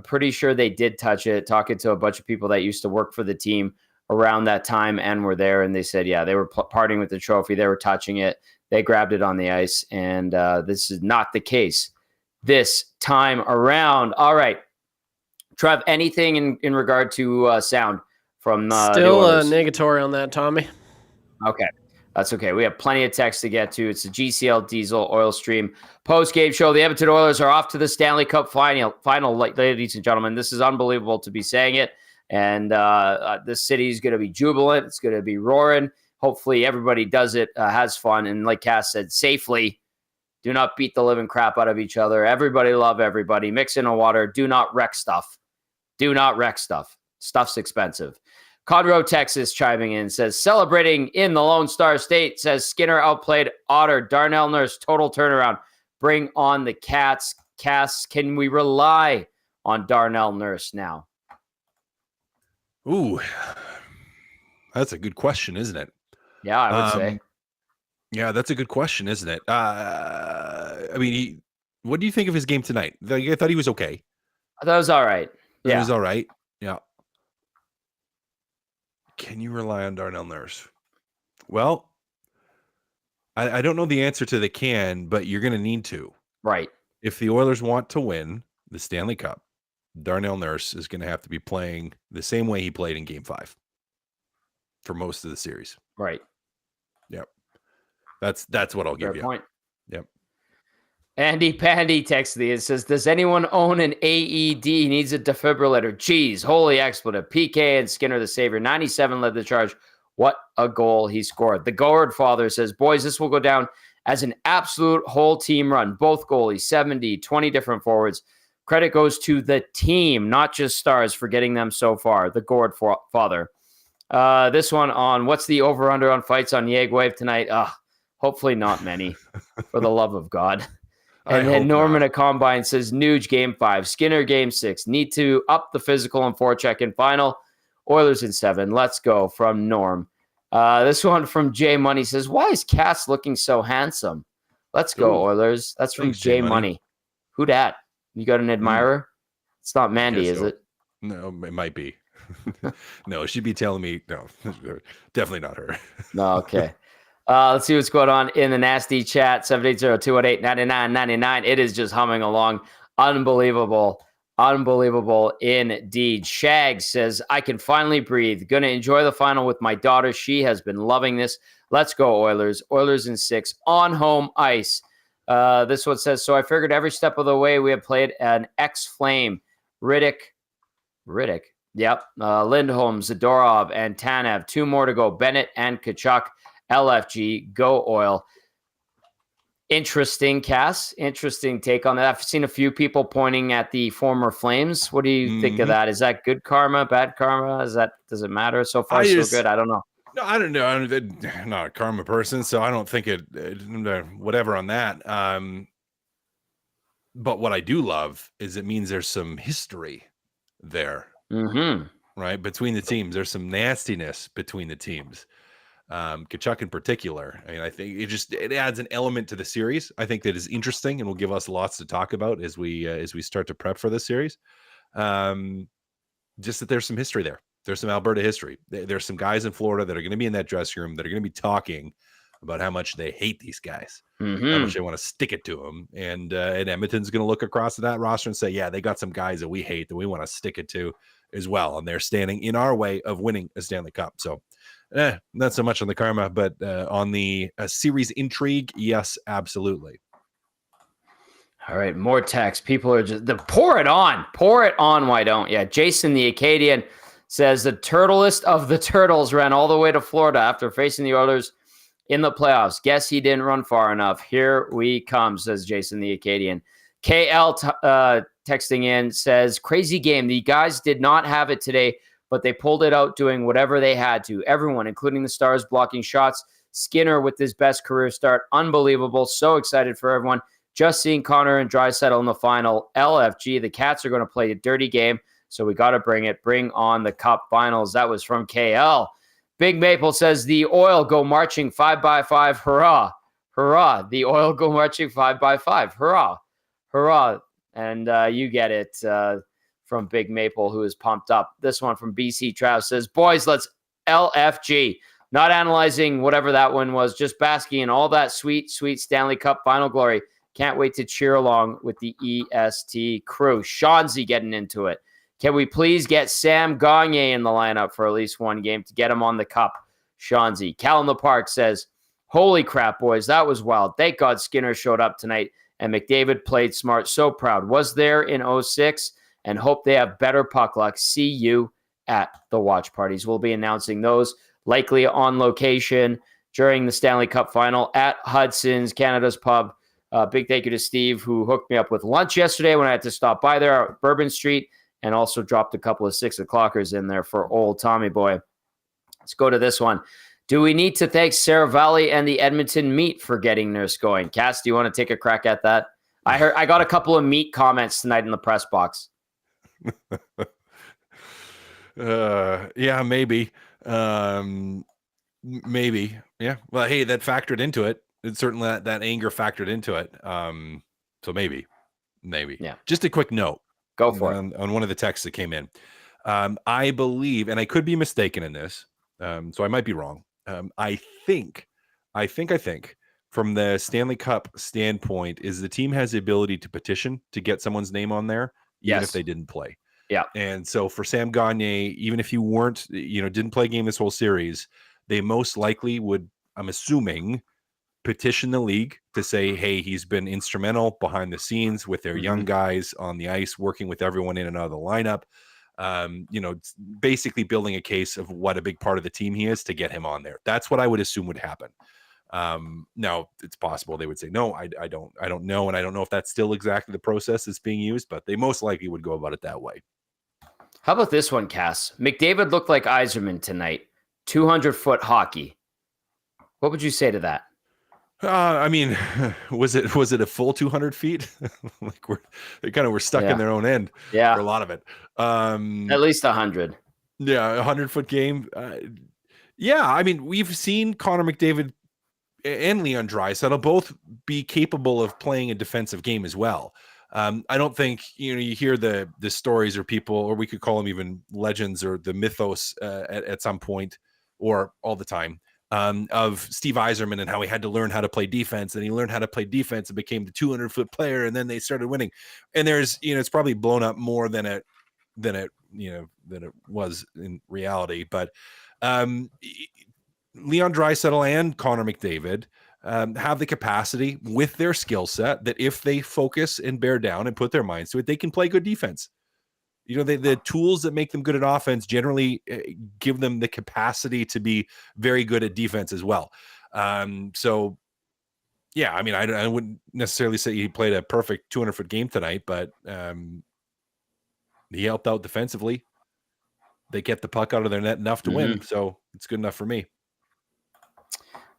pretty sure they did touch it. Talking to a bunch of people that used to work for the team around that time and were there, and they said, they were parting with the trophy. They were touching it. They grabbed it on the ice, and this is not the case this time around. All right. Trev, anything in regard to sound from still negatory on that, Tommy? Okay, that's okay. We have plenty of text to get to. It's the GCL Diesel Oil Stream post-game show. The Edmonton Oilers are off to the Stanley Cup final, ladies and gentlemen. This is unbelievable to be saying it, and this city is going to be jubilant. It's going to be roaring. Hopefully, everybody does it, has fun, and like Cass said, safely Do not beat the living crap out of each other. Everybody love everybody. Mix in a water. Do not wreck stuff. Do not wreck stuff. Stuff's expensive. Conroe, Texas, chiming in, says, celebrating in the Lone Star State, says Skinner outplayed Otter. Darnell Nurse, total turnaround. Bring on the Cats. Cass, can we rely on Darnell Nurse now? Ooh, that's a good question, isn't it? Yeah, I would say. Yeah, that's a good question, isn't it? I mean, what do you think of his game tonight? I thought he was okay. That was all right. He Yeah. was all right. Yeah. Can you rely on Darnell Nurse? Well, I don't know the answer to the can, but you're going to need to. Right. If the Oilers want to win the Stanley Cup, Darnell Nurse is going to have to be playing the same way he played in Game 5 for most of the series. Right. Yep. That's what I'll give you. Point. Yep. Andy Pandy texts me and says, does anyone own an AED? Needs a defibrillator. Jeez, holy expletive. PK and Skinner the savior. 97 led the charge. What a goal he scored. The Gourd father says, boys, this will go down as an absolute whole team run. Both goalies, 70, 20 different forwards. Credit goes to the team, not just Stars, for getting them so far. The Gourd father. This one on what's the over-under on fights on Yeg Wave tonight? Hopefully not many, for the love of God. And then Norman at Combine says, Nuge Game 5, Skinner Game 6. Need to up the physical and forecheck in final. Oilers in 7. Let's go from Norm. This one from J Money says, why is Cass looking so handsome? Let's go, Oilers. That's from J Money. Who dat? You got an admirer? It's not Mandy, is it? No, it might be. No, she'd be telling me, no, definitely not her. No, okay. Let's see what's going on in the nasty chat. 780-218-9999. It is just humming along. Unbelievable. Unbelievable indeed. Shag says, I can finally breathe. Gonna enjoy the final with my daughter. She has been loving this. Let's go, Oilers. Oilers in 6 on home ice. This one says, so I figured every step of the way we have played an ex-Flame. Riddick. Yep. Lindholm, Zadorov, and Tanev. 2 more to go. Bennett and Kachuk. LFG. Go Oil. Interesting, Cass. Interesting take on that. I've seen a few people pointing at the former Flames. What do you think of that? Is that good karma, bad karma? Does it matter? So far, so good. I don't know. No, I don't know. I'm not a karma person, so I don't think it whatever on that. But what I do love is it means there's some history there, right? Between the teams, there's some nastiness between the teams. Kachuk in particular. I mean, I think it adds an element to the series. I think that is interesting and will give us lots to talk about as we start to prep for this series. Just that there's some history there. There's some Alberta history. There's some guys in Florida that are going to be in that dressing room that are going to be talking about how much they hate these guys, how much they want to stick it to them. And Edmonton's going to look across at that roster and say, yeah, they got some guys that we hate that we want to stick it to as well. And they're standing in our way of winning a Stanley Cup. So not so much on the karma, but on the series intrigue, yes, absolutely. All right, more text. People are just pour it on. Why don't? Yeah, Jason the Acadian says the turtlest of the turtles ran all the way to Florida after facing the Oilers in the playoffs. Guess he didn't run far enough. Here we come, says Jason the Acadian. KL texting in says, crazy game. The guys did not have it today, but they pulled it out doing whatever they had to. Everyone, including the Stars, blocking shots. Skinner with his best career start. Unbelievable. So excited for everyone. Just seeing Connor and Draisaitl in the final. LFG, the Cats are going to play a dirty game, so we got to bring it. Bring on the Cup Finals. That was from KL. Big Maple says, the Oil go marching 5x5. Hurrah. Hurrah. The Oil go marching 5x5. Hurrah. Hurrah. And you get it from Big Maple, who is pumped up. This one from BC Trev says, boys, let's LFG. Not analyzing whatever that one was, just basking in all that sweet, sweet Stanley Cup final glory. Can't wait to cheer along with the EST crew. Shawnzy getting into it. Can we please get Sam Gagner in the lineup for at least one game to get him on the cup? Shawnzy. Cal in the Park says, holy crap, boys, that was wild. Thank God Skinner showed up tonight and McDavid played smart. So proud. Was there in 06 and hope they have better puck luck. See you at the watch parties. We'll be announcing those likely on location during the Stanley Cup final at Hudson's, Canada's Pub, Big thank you to Steve, who hooked me up with lunch yesterday when I had to stop by there at Bourbon Street, and also dropped a couple of 6 o'clockers in there for old Tommy boy. Let's go to this one. Do we need to thank Sarah Valley and the Edmonton meat for getting Nurse going? Cass, do you want to take a crack at that? I got a couple of meat comments tonight in the press box. Yeah, maybe. Maybe. Yeah. Well, hey, that factored into it. It's certainly that anger factored into it. So maybe. Yeah. Just a quick note. Go for it. On one of the texts that came in. I believe, and I could be mistaken in this, so I might be wrong. I think from the Stanley Cup standpoint is the team has the ability to petition to get someone's name on there, even if they didn't play. Yeah. And so for Sam Gagner, even if you weren't, didn't play a game this whole series, they most likely would, I'm assuming, petition the league to say, hey, he's been instrumental behind the scenes with their young guys on the ice, working with everyone in and out of the lineup. Basically building a case of what a big part of the team he is to get him on there. That's what I would assume would happen. Now it's possible they would say, no, I don't know. And I don't know if that's still exactly the process that's being used, but they most likely would go about it that way. How about this one, Cass? McDavid looked like Yzerman tonight. 200-foot hockey. What would you say to that? I mean, was it a full 200 feet? Like they kind of were stuck in their own end for a lot of it. At least 100. Yeah, 100-foot game. Yeah, I mean, we've seen Connor McDavid and Leon Draisaitl both be capable of playing a defensive game as well. I don't think you hear the stories or people, or we could call them even legends or the mythos at some point or all the time. Of Steve Yzerman and how he had to learn how to play defense, and he learned how to play defense and became the 200-foot player, and then they started winning. And there's, it's probably blown up more than it was in reality. But Leon Draisaitl and Connor McDavid have the capacity with their skill set that if they focus and bear down and put their minds to it, they can play good defense. The tools that make them good at offense generally give them the capacity to be very good at defense as well. So, yeah, I mean, I wouldn't necessarily say he played a perfect 200-foot game tonight, but he helped out defensively. They kept the puck out of their net enough to win, so it's good enough for me.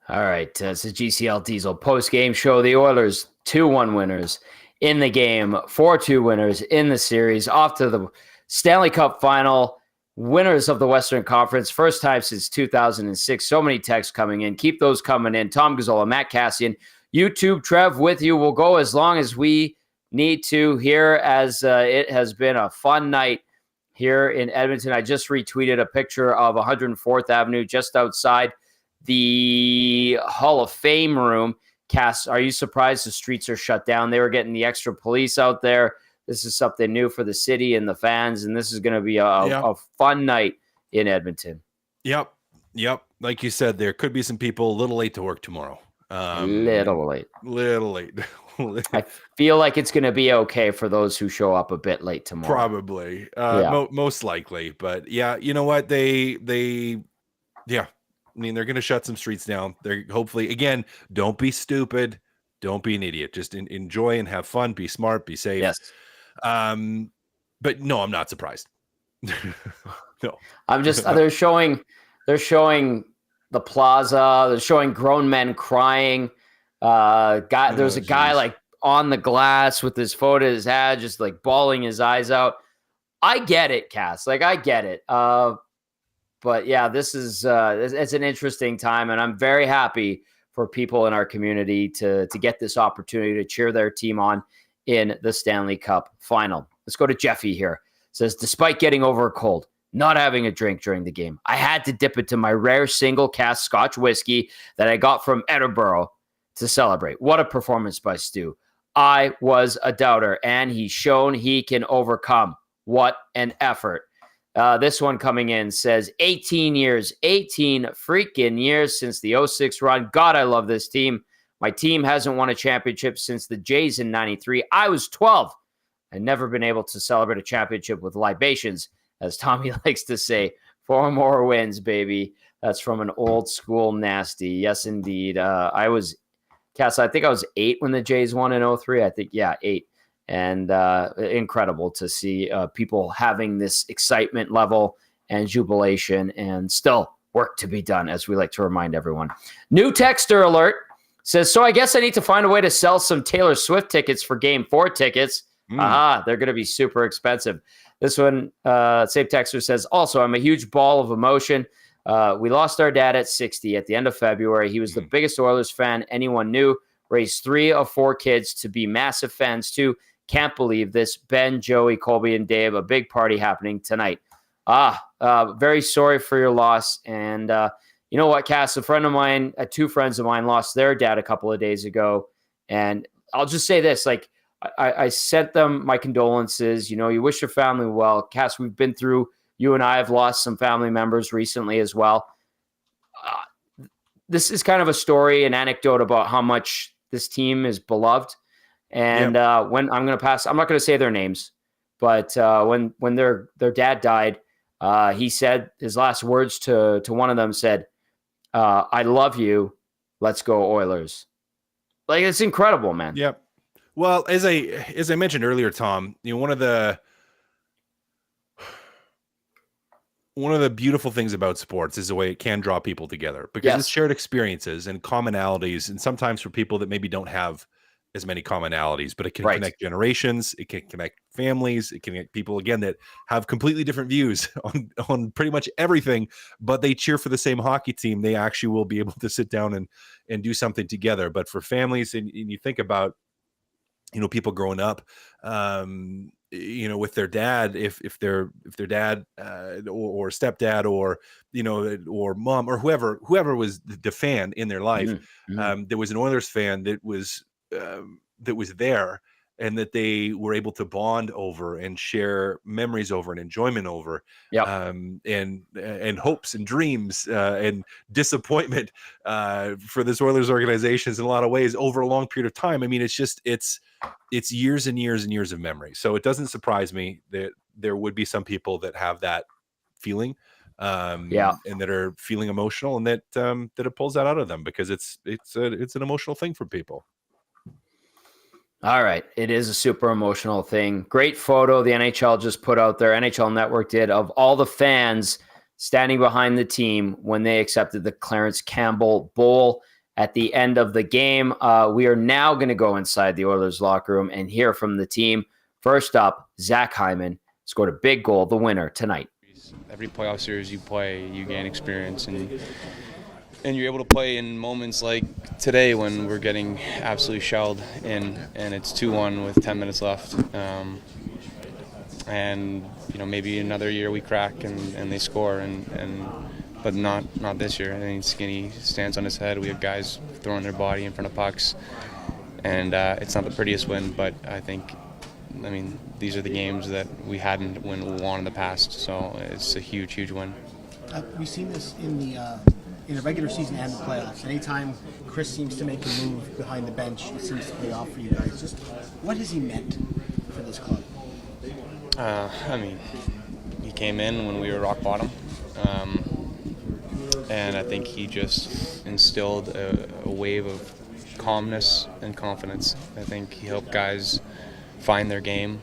All right, it's a GCL Diesel post-game show. The Oilers 2-1 winners in the game, 4-2 winners in the series, off to the Stanley Cup final, winners of the Western Conference, first time since 2006. So many texts coming in. Keep those coming in. Tom Gazzola, Matt Kassian, YouTube, Trev with you. We'll go as long as we need to here, as it has been a fun night here in Edmonton. I just retweeted a picture of 104th Avenue just outside the Hall of Fame room. Cass, are you surprised the streets are shut down? They were getting the extra police out there. This is something new for the city and the fans, and this is going to be a fun night in Edmonton. Yep. Like you said, there could be some people a little late to work tomorrow. Little late. I feel like it's going to be okay for those who show up a bit late tomorrow. Probably. Most likely. But, yeah, you know what? I mean, they're going to shut some streets down. They're hopefully, again, don't be stupid. Don't be an idiot. Just enjoy and have fun. Be smart. Be safe. Yes. But no, I'm not surprised. No. I'm just, they're showing the plaza. They're showing grown men crying. There's a guy like on the glass with his foot in his head, just like bawling his eyes out. I get it, Cass. Like, I get it. But yeah, this is it's an interesting time, and I'm very happy for people in our community to get this opportunity to cheer their team on in the Stanley Cup final. Let's go to Jeffy here. Says, despite getting over a cold, not having a drink during the game, I had to dip into my rare single cask Scotch whiskey that I got from Edinburgh to celebrate. What a performance by Stu. I was a doubter, and he's shown he can overcome. What an effort. This one coming in says 18 freaking years since the 06 run. God, I love this team. My team hasn't won a championship since the Jays in 93. I was 12 and never been able to celebrate a championship with libations, as Tommy likes to say. 4 more wins, baby. That's from an old school nasty. Yes, indeed. Cass, I think I was 8 when the Jays won in 03. I think, 8. And incredible to see people having this excitement level and jubilation, and still work to be done, as we like to remind everyone. New texter alert says, so I guess I need to find a way to sell some Taylor Swift tickets for Game 4 tickets. They're going to be super expensive. This one, same texter says, also, I'm a huge ball of emotion. We lost our dad at 60 at the end of February. He was the biggest Oilers fan anyone knew, raised 3 of 4 kids to be massive fans too. Can't believe this. Ben, Joey, Colby, and Dave, a big party happening tonight. Very sorry for your loss. And you know what, Cass, a friend of mine, 2 friends of mine lost their dad a couple of days ago. And I'll just say this, like, I sent them my condolences. You know, you wish your family well. Cass, we've been through, you and I have lost some family members recently as well. This is kind of a story, an anecdote about how much this team is beloved. And when I'm going to pass, I'm not going to say their names, but when their dad died, he said his last words to one of them said, I love you. Let's go Oilers. Like, it's incredible, man. Yep. Well, as I mentioned earlier, Tom, you know, one of the beautiful things about sports is the way it can draw people together, because it's shared experiences and commonalities. And sometimes for people that maybe don't have as many commonalities, but it can connect generations, it can connect families, it can connect people, again, that have completely different views on pretty much everything, but they cheer for the same hockey team. They actually will be able to sit down and do something together. But for families, and you think about, you know, people growing up, you know, with their dad, if their dad or stepdad, or, you know, or mom, or whoever was the fan in their life, there was an Oilers fan that was there, and that they were able to bond over and share memories over and enjoyment over, and hopes and dreams and disappointment for this Oilers organization in a lot of ways over a long period of time. I mean, it's years and years and years of memory. So it doesn't surprise me that there would be some people that have that feeling, and that are feeling emotional, and that it pulls that out of them, because it's an emotional thing for people. All right. It is a super emotional thing. Great photo the NHL just put out there, NHL Network did, of all the fans standing behind the team when they accepted the Clarence Campbell Bowl at the end of the game. We are now going to go inside the Oilers locker room and hear from the team. First up, Zach Hyman scored a big goal, the winner tonight. Every playoff series you play, you gain experience, and you're able to play in moments like today when we're getting absolutely shelled and it's 2-1 with 10 minutes left. And you know, maybe another year we crack and they score, but not this year. I think Skinny stands on his head. We have guys throwing their body in front of pucks, and it's not the prettiest win, but I mean, these are the games that we hadn't when we won in the past, so it's a huge win. We've seen this in the regular season and the playoffs. Anytime Chris seems to make a move behind the bench, it seems to pay off for you guys. Just what has he meant for this club? I mean, he came in when we were rock bottom, and I think he just instilled a wave of calmness and confidence. I think he helped guys find their game.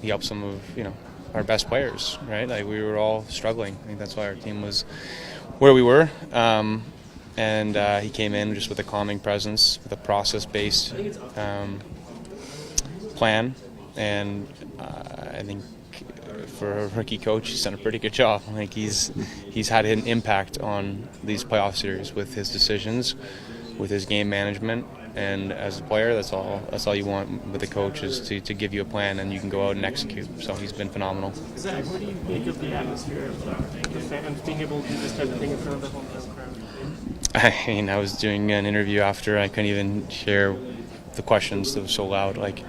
He helped some of, you know, our best players, right? Like, we were all struggling. I think that's why our team was where we were. And he came in just with a calming presence, with a process-based plan. And I think for a rookie coach, he's done a pretty good job. Like, he's had an impact on these playoff series with his decisions, with his game management. And as a player, that's all you want with a coach, is to give you a plan and you can go out and execute. So he's been phenomenal. Zach, what do you think of the atmosphere of the fans being able to do this type of thing in front of the home crowd? I mean, I was doing an interview after. I couldn't even hear the questions. They were so loud. Like,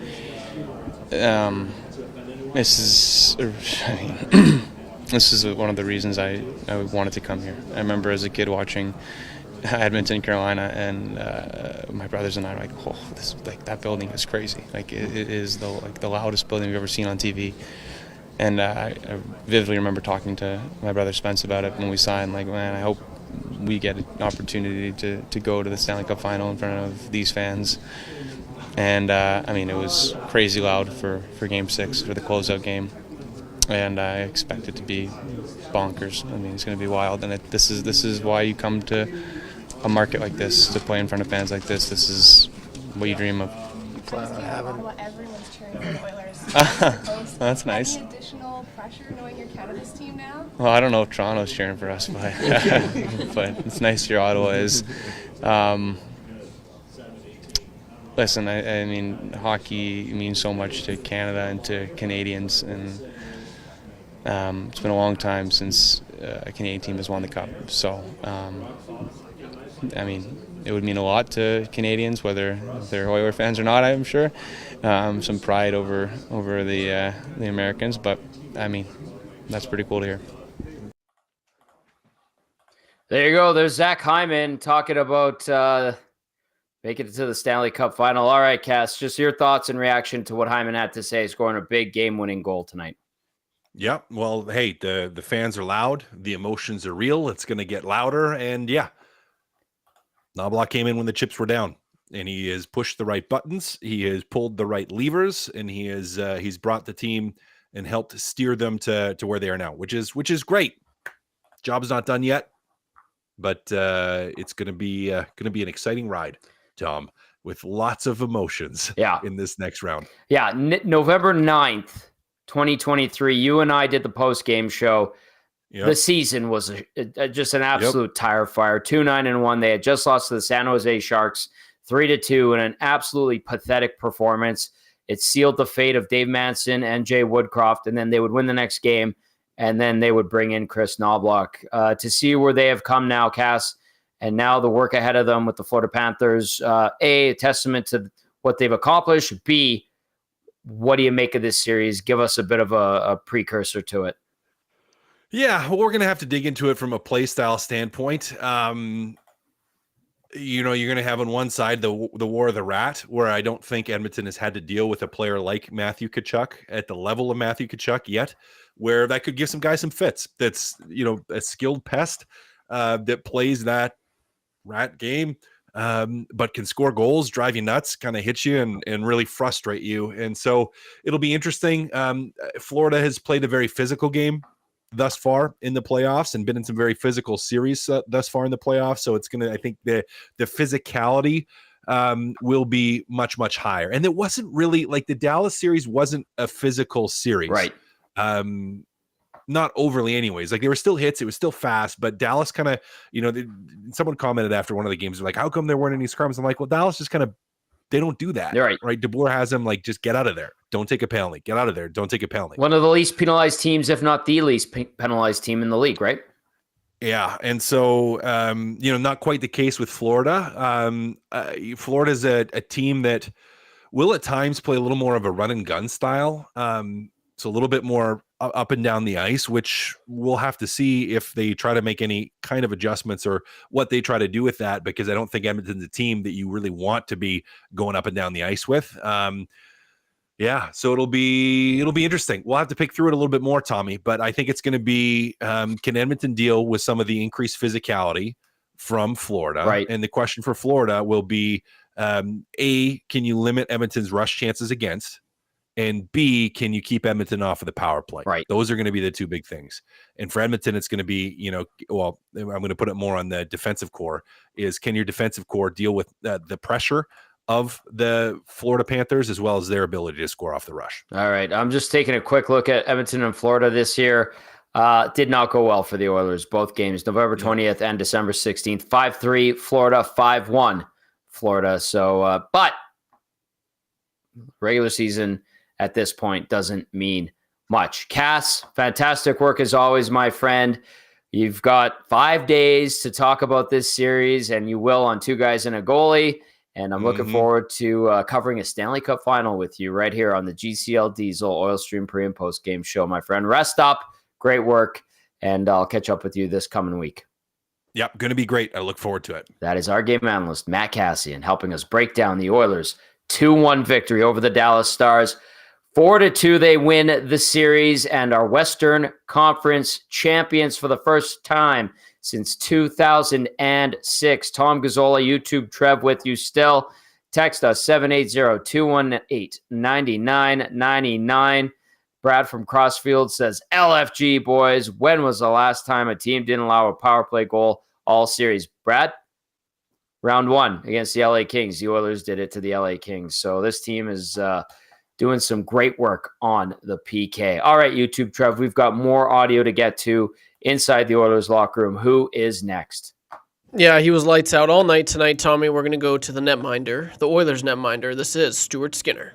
this is one of the reasons I wanted to come here. I remember as a kid watching Edmonton, Carolina, and my brothers and I were like, "Oh, that building is crazy! Like, it is the loudest building we've ever seen on TV." And I vividly remember talking to my brother Spence about it when we signed. Like, man, I hope we get an opportunity to go to the Stanley Cup final in front of these fans. And I mean, it was crazy loud for Game 6, for the closeout game. And I expect it to be bonkers. I mean, it's going to be wild. And this is why you come to a market like this, to play in front of fans like this. This is what you dream of. Everyone's cheering for the Oilers. That's nice. Any additional pressure knowing you're Canada's team now? Well, I don't know if Toronto's cheering for us, but but it's nice your Ottawa is. Listen, I mean, hockey means so much to Canada and to Canadians, and it's been a long time since a Canadian team has won the Cup. So, I mean, it would mean a lot to Canadians, whether they're Oiler fans or not, I'm sure. Some pride over the Americans, but, I mean, that's pretty cool to hear. There you go. There's Zach Hyman talking about making it to the Stanley Cup final. All right, Cass, just your thoughts and reaction to what Hyman had to say, scoring a big game-winning goal tonight. Yeah, well, hey, the fans are loud. The emotions are real. It's going to get louder. And, yeah, Noblock came in when the chips were down, and he has pushed the right buttons. He has pulled the right levers, and he has he's brought the team and helped steer them to where they are now, which is great. Job's not done yet, but it's going to be an exciting ride, Tom, with lots of emotions. In this next round. Yeah, November 9th, 2023. You and I did the post-game show. Yep. The season was just an absolute tire fire. 2-9-1. They had just lost to the San Jose Sharks 3-2 in an absolutely pathetic performance. It sealed the fate of Dave Manson and Jay Woodcroft, and then they would win the next game, and then they would bring in Chris Noblock. To see where they have come now, Cass, and now the work ahead of them with the Florida Panthers, A testament to what they've accomplished. B, what do you make of this series? Give us a bit of a precursor to it. Yeah, well, we're going to have to dig into it from a play style standpoint. You're going to have on one side the war of the rat, where I don't think Edmonton has had to deal with a player like Matthew Tkachuk at the level of Matthew Tkachuk yet, where that could give some guys some fits. That's, a skilled pest that plays that rat game, but can score goals, drive you nuts, kind of hit you and really frustrate you. And so it'll be interesting. Florida has played a very physical game thus far in the playoffs and been in some very physical series thus far in the playoffs. So it's going to, I think the physicality will be much, much higher. And it wasn't really like the Dallas series wasn't a physical series. Right. Not overly anyways. Like, there were still hits. It was still fast, but Dallas kind of, someone commented after one of the games, like, how come there weren't any scrums? I'm like, well, Dallas just kind of, they don't do that. Right. DeBoer has them like, just get out of there. Don't take a penalty. Get out of there. Don't take a penalty. One of the least penalized teams, if not the least penalized team in the league, right? Yeah. And so, not quite the case with Florida. Florida's a team that will at times play a little more of a run and gun style. So a little bit more up and down the ice, which we'll have to see if they try to make any kind of adjustments or what they try to do with that, because I don't think Edmonton's a team that you really want to be going up and down the ice with. So it'll be interesting. We'll have to pick through it a little bit more, Tommy, but I think it's going to be, can Edmonton deal with some of the increased physicality from Florida? Right. And the question for Florida will be, A, can you limit Edmonton's rush chances against? And B, can you keep Edmonton off of the power play? Right. Those are going to be the two big things. And for Edmonton, it's going to be, I'm going to put it more on the defensive core, is can your defensive core deal with the pressure of the Florida Panthers as well as their ability to score off the rush? All right. I'm just taking a quick look at Edmonton and Florida this year. Did not go well for the Oilers, both games, November 20th and December 16th. 5-3 Florida, 5-1 Florida. So, but regular season at this point doesn't mean much. Cass, fantastic work as always, my friend. You've got 5 days to talk about this series, and you will on Two Guys and a Goalie. And I'm looking forward to covering a Stanley Cup final with you right here on the GCL Diesel Oil Stream pre- and post-game show, my friend. Rest up. Great work. And I'll catch up with you this coming week. Yep, going to be great. I look forward to it. That is our game analyst, Matt Kassian, helping us break down the Oilers' 2-1 victory over the Dallas Stars. 4-2, they win the series and are Western Conference champions for the first time since 2006. Tom Gazzola, YouTube, Trev with you still. Text us 780-218-9999. Brad from Crossfield says, LFG, boys, when was the last time a team didn't allow a power play goal all series? Brad? Round 1 against the LA Kings. The Oilers did it to the LA Kings. So this team is doing some great work on the PK. All right, YouTube, Trev, we've got more audio to get to inside the Oilers locker room. Who is next? Yeah, he was lights out all night tonight, Tommy. We're going to go to the netminder, the Oilers netminder. This is Stuart Skinner.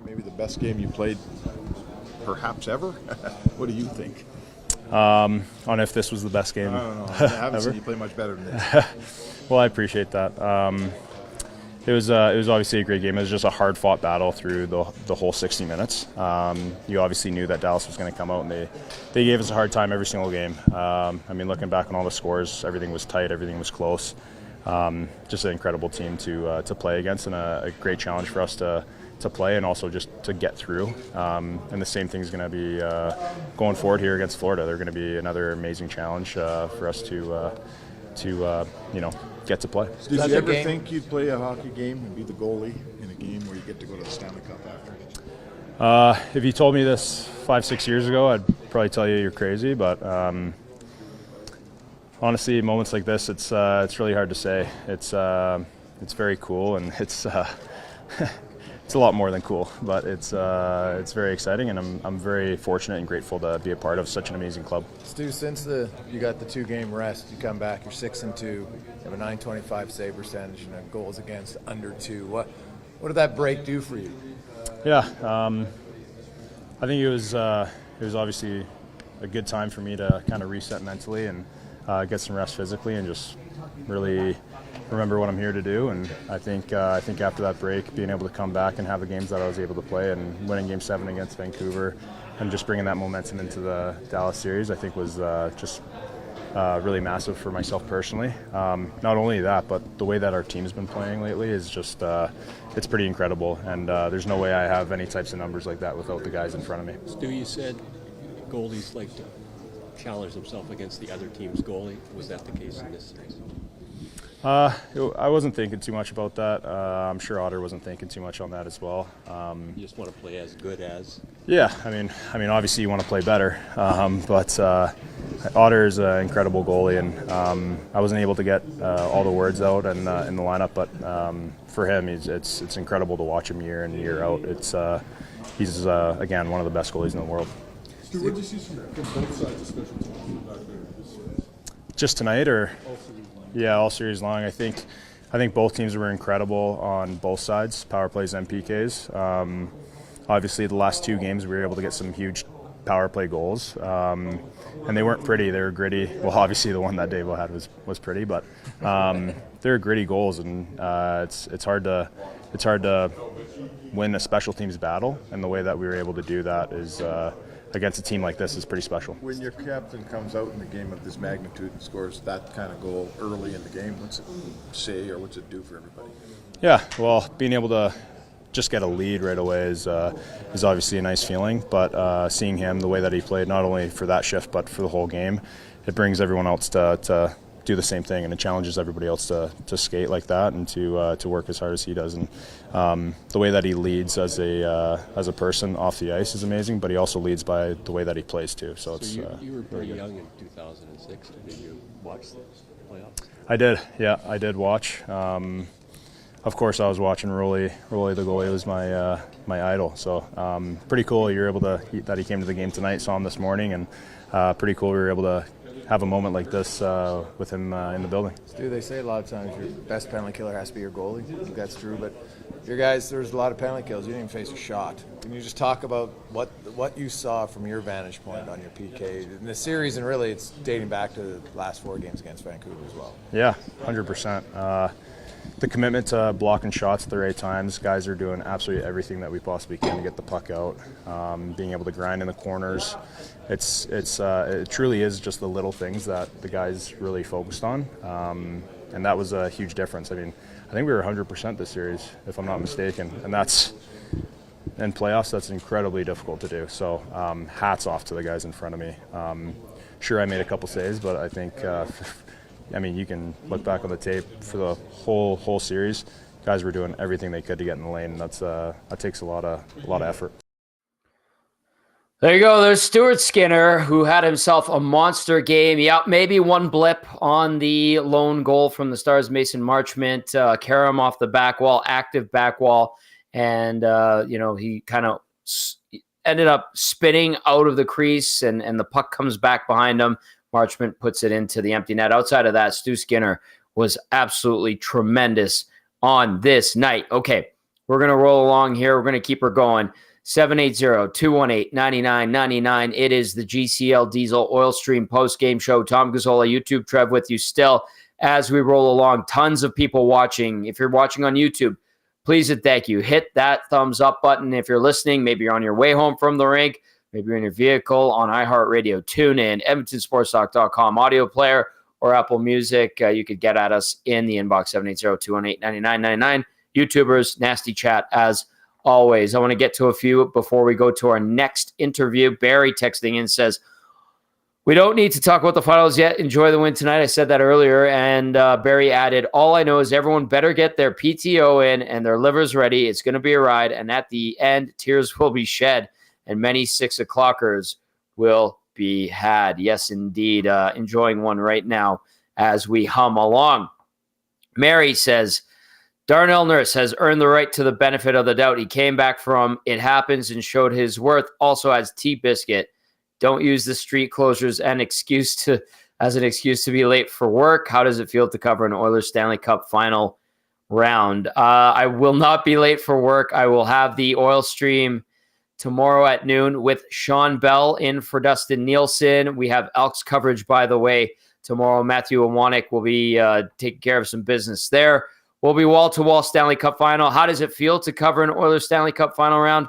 Maybe the best game you played perhaps ever? What do you think? On if this was the best game. I don't know. I haven't seen you play much better than this. Well, I appreciate that. It was obviously a great game. It was just a hard-fought battle through the whole 60 minutes. You obviously knew that Dallas was going to come out, and they gave us a hard time every single game. I mean, looking back on all the scores, everything was tight, everything was close. Just an incredible team to play against, and a great challenge for us to play, and also just to get through. And the same thing is going to be going forward here against Florida. They're going to be another amazing challenge for us to get to play. Did you ever think you'd play a hockey game and be the goalie in a game where you get to go to the Stanley Cup after? If you told me this 5-6 years ago, I'd probably tell you you're crazy. But honestly, moments like this, it's really hard to say. It's very cool, and it's it's a lot more than cool. But it's very exciting, and I'm very fortunate and grateful to be a part of such an amazing club. Stu, since you got the 2-game rest, you come back, you're 6-2, you have a .925 save percentage and a goals against under 2. What did that break do for you? Yeah, I think it was obviously a good time for me to kind of reset mentally and get some rest physically and just really remember what I'm here to do. And I think after that break, being able to come back and have the games that I was able to play and winning Game 7 against Vancouver and just bringing that momentum into the Dallas series, I think was just really massive for myself personally. Not only that, but the way that our team's been playing lately is just it's pretty incredible. And there's no way I have any types of numbers like that without the guys in front of me. Stu, you said goalies like to challenge themselves against the other team's goalie. Was that the case in this series? I wasn't thinking too much about that. I'm sure Otter wasn't thinking too much on that as well. You just want to play as good as? Yeah, I mean, obviously you want to play better, but Otter is an incredible goalie, and I wasn't able to get all the words out in the lineup. But for him, it's incredible to watch him year in year out. He's again one of the best goalies in the world. Stu, what did you see from both sides, especially back there? Just tonight, or? Yeah, all series long. I think both teams were incredible on both sides, power plays and PKs. Obviously, the last 2 games we were able to get some huge power play goals, and they weren't pretty. They were gritty. Well, obviously the one that Dave had was pretty, but they were gritty goals, and it's hard to win a special teams battle. And the way that we were able to do that is against a team like this is pretty special. When your captain comes out in a game of this magnitude and scores that kind of goal early in the game, what's it say or what's it do for everybody? Yeah, well, being able to just get a lead right away is obviously a nice feeling. But seeing him, the way that he played, not only for that shift but for the whole game, it brings everyone else to do the same thing, and it challenges everybody else to skate like that and to work as hard as he does. And the way that he leads as a person off the ice is amazing, but he also leads by the way that he plays too. So you were pretty young in 2006. Did you watch the playoffs? I did. Yeah, I did watch. Of course, I was watching Rolly the goalie was my idol. So pretty cool. You were able that he came to the game tonight. Saw him this morning, and pretty cool. We were able to have a moment like this with him in the building. Stu, they say a lot of times your best penalty killer has to be your goalie. I think that's true, but your guys, there's a lot of penalty kills. You didn't even face a shot. Can you just talk about what you saw from your vantage point on your PK in the series, and really it's dating back to the last 4 games against Vancouver as well? Yeah, 100%. The commitment to blocking shots at the right times. Guys are doing absolutely everything that we possibly can to get the puck out. Being able to grind in the corners. It truly is just the little things that the guys really focused on, and that was a huge difference. I mean, I think we were 100% this series, if I'm not mistaken, and that's in playoffs. That's incredibly difficult to do. So hats off to the guys in front of me. sure I made a couple saves, but I think, I mean, you can look back on the tape for the whole series. Guys were doing everything they could to get in the lane, and that takes a lot of effort. There you go. There's Stuart Skinner, who had himself a monster game. Yeah, maybe one blip on the lone goal from the Stars' Mason Marchment. Karam off the back wall, active back wall. And, he kind of ended up spinning out of the crease, and the puck comes back behind him. Marchment puts it into the empty net. Outside of that, Stu Skinner was absolutely tremendous on this night. Okay, we're going to roll along here. We're going to keep her going. 780-218-9999. It is the GCL Diesel Oil Stream post-game show. Tom Gazzola, YouTube, Trev with you still as we roll along. Tons of people watching. If you're watching on YouTube, please and thank you. Hit that thumbs up button. If you're listening, maybe you're on your way home from the rink, maybe you're in your vehicle, on iHeartRadio, TuneIn, EdmontonSportsTalk.com audio player, or Apple Music. You could get at us in the inbox, 780-218-9999. YouTubers, nasty chat as always. I want to get to a few before we go to our next interview. Barry texting in says, we don't need to talk about the finals yet. Enjoy the win tonight. I said that earlier. And Barry added, all I know is everyone better get their PTO in and their livers ready. It's going to be a ride. And at the end, tears will be shed and many 6 o'clockers will be had. Yes, indeed. Enjoying one right now as we hum along. Mary says, Darnell Nurse has earned the right to the benefit of the doubt. He came back from it happens and showed his worth. Also has T-Biscuit. Don't use the street closures as an excuse to be late for work. How does it feel to cover an Oilers Stanley Cup final round? I will not be late for work. I will have the Oil Stream tomorrow at noon with Sean Bell in for Dustin Nielsen. We have Elks coverage, by the way, tomorrow. Matthew Iwanek will be taking care of some business there. We'll be wall-to-wall Stanley Cup final. How does it feel to cover an Oilers Stanley Cup final round?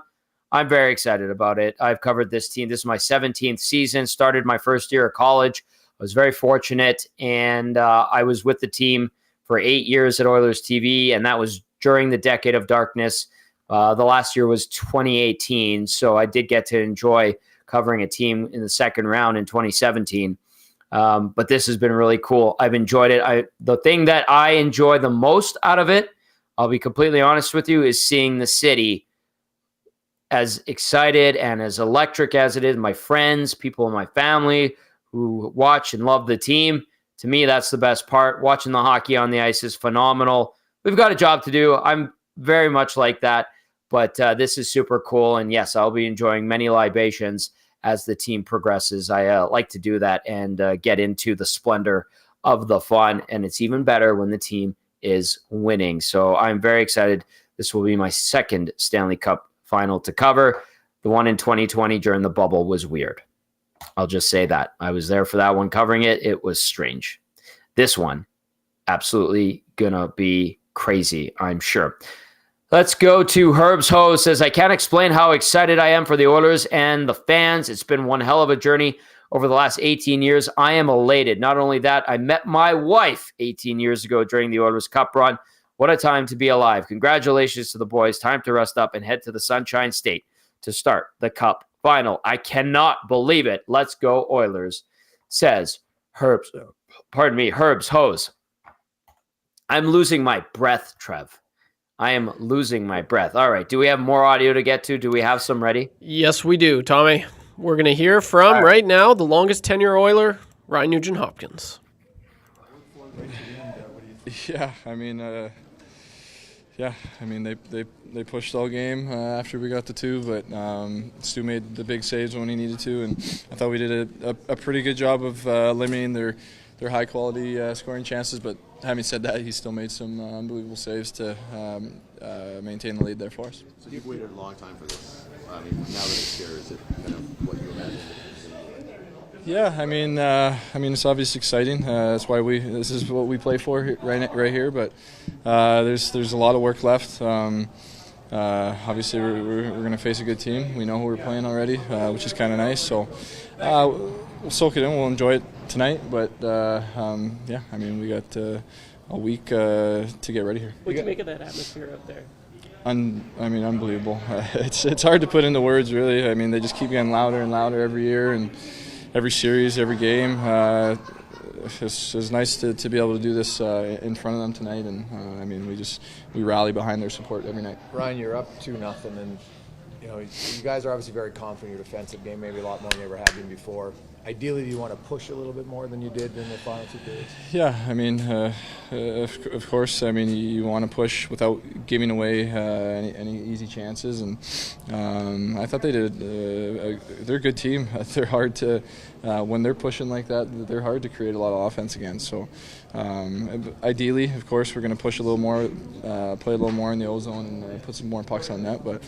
I'm very excited about it. I've covered this team. This is my 17th season. Started my first year of college. I was very fortunate, and I was with the team for 8 years at Oilers TV, and that was during the decade of darkness. The last year was 2018, so I did get to enjoy covering a team in the second round in 2017. But this has been really cool. I've enjoyed it. The thing that I enjoy the most out of it, I'll be completely honest with you, is seeing the city as excited and as electric as it is. My friends, people in my family who watch and love the team. To me, that's the best part. Watching the hockey on the ice is phenomenal. We've got a job to do. I'm very much like that. But this is super cool. And yes, I'll be enjoying many libations as the team progresses. I like to do that and get into the splendor of the fun. And it's even better when the team is winning. So I'm very excited. This will be my second Stanley Cup final to cover. The one in 2020 during the bubble was weird. I'll just say that. I was there for that one covering it. It was strange. This one, absolutely gonna be crazy, I'm sure. Let's go to Herb's Ho. Says, I can't explain how excited I am for the Oilers and the fans. It's been one hell of a journey over the last 18 years. I am elated. Not only that, I met my wife 18 years ago during the Oilers Cup run. What a time to be alive. Congratulations to the boys. Time to rest up and head to the Sunshine State to start the Cup final. I cannot believe it. Let's go Oilers, says Herb's Hose. I'm losing my breath, Trev. I am losing my breath. All right. Do we have more audio to get to? Do we have some ready? Yes, we do, Tommy. We're going to hear from, right now, the longest tenure Oiler, Ryan Nugent-Hopkins. Yeah, I mean, they pushed all game after we got the two, but Stu made the big saves when he needed to, and I thought we did a pretty good job of limiting their high-quality scoring chances, but having said that, he still made some unbelievable saves to maintain the lead there for us. So you've waited a long time for this. I mean, now that it's here, is it kind of what you imagined? Yeah, I mean, it's obviously exciting. That's why this is what we play for right here. But there's a lot of work left. Obviously, we're going to face a good team. We know who we're playing already, which is kind of nice. So we'll soak it in. We'll enjoy it tonight. But yeah, I mean, we got a week to get ready here. What do you make of that atmosphere out there? I mean, unbelievable. It's hard to put into words, really. I mean, they just keep getting louder and louder every year, and every series, every game. It's nice to be able to do this in front of them tonight, and I mean we rally behind their support every night. Ryan, you're up 2-0, and you know you guys are obviously very confident in your defensive game, maybe a lot more than you ever have been before. Ideally, do you want to push a little bit more than you did in the final 2 periods? Yeah, I mean, of course. I mean, you want to push without giving away any easy chances, and I thought they did. They're a good team. They're hard to when they're pushing like that. They're hard to create a lot of offense against. So, ideally, of course, we're going to push a little more, play a little more in the O-zone, and put some more pucks on net. But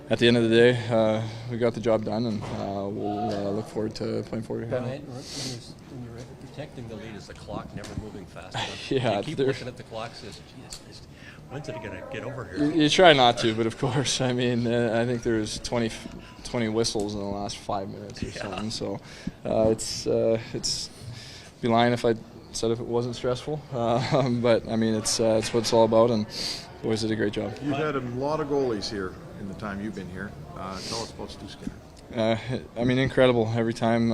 at the end of the day, we got the job done, and we'll look forward to playing forward here. When you're protecting the lead, is the clock never moving fast enough? Yeah, you keep looking at the clock, says, "Geez, when's it going to get over here?" You try not to, but of course, I mean, I think there's 20 whistles in the last 5 minutes or something. So it's be lying if I said if it wasn't stressful. But I mean, it's what it's all about, and the boys did a great job. You've had a lot of goalies here in the time you've been here. Tell us about Stu Skinner. I mean, incredible. Every time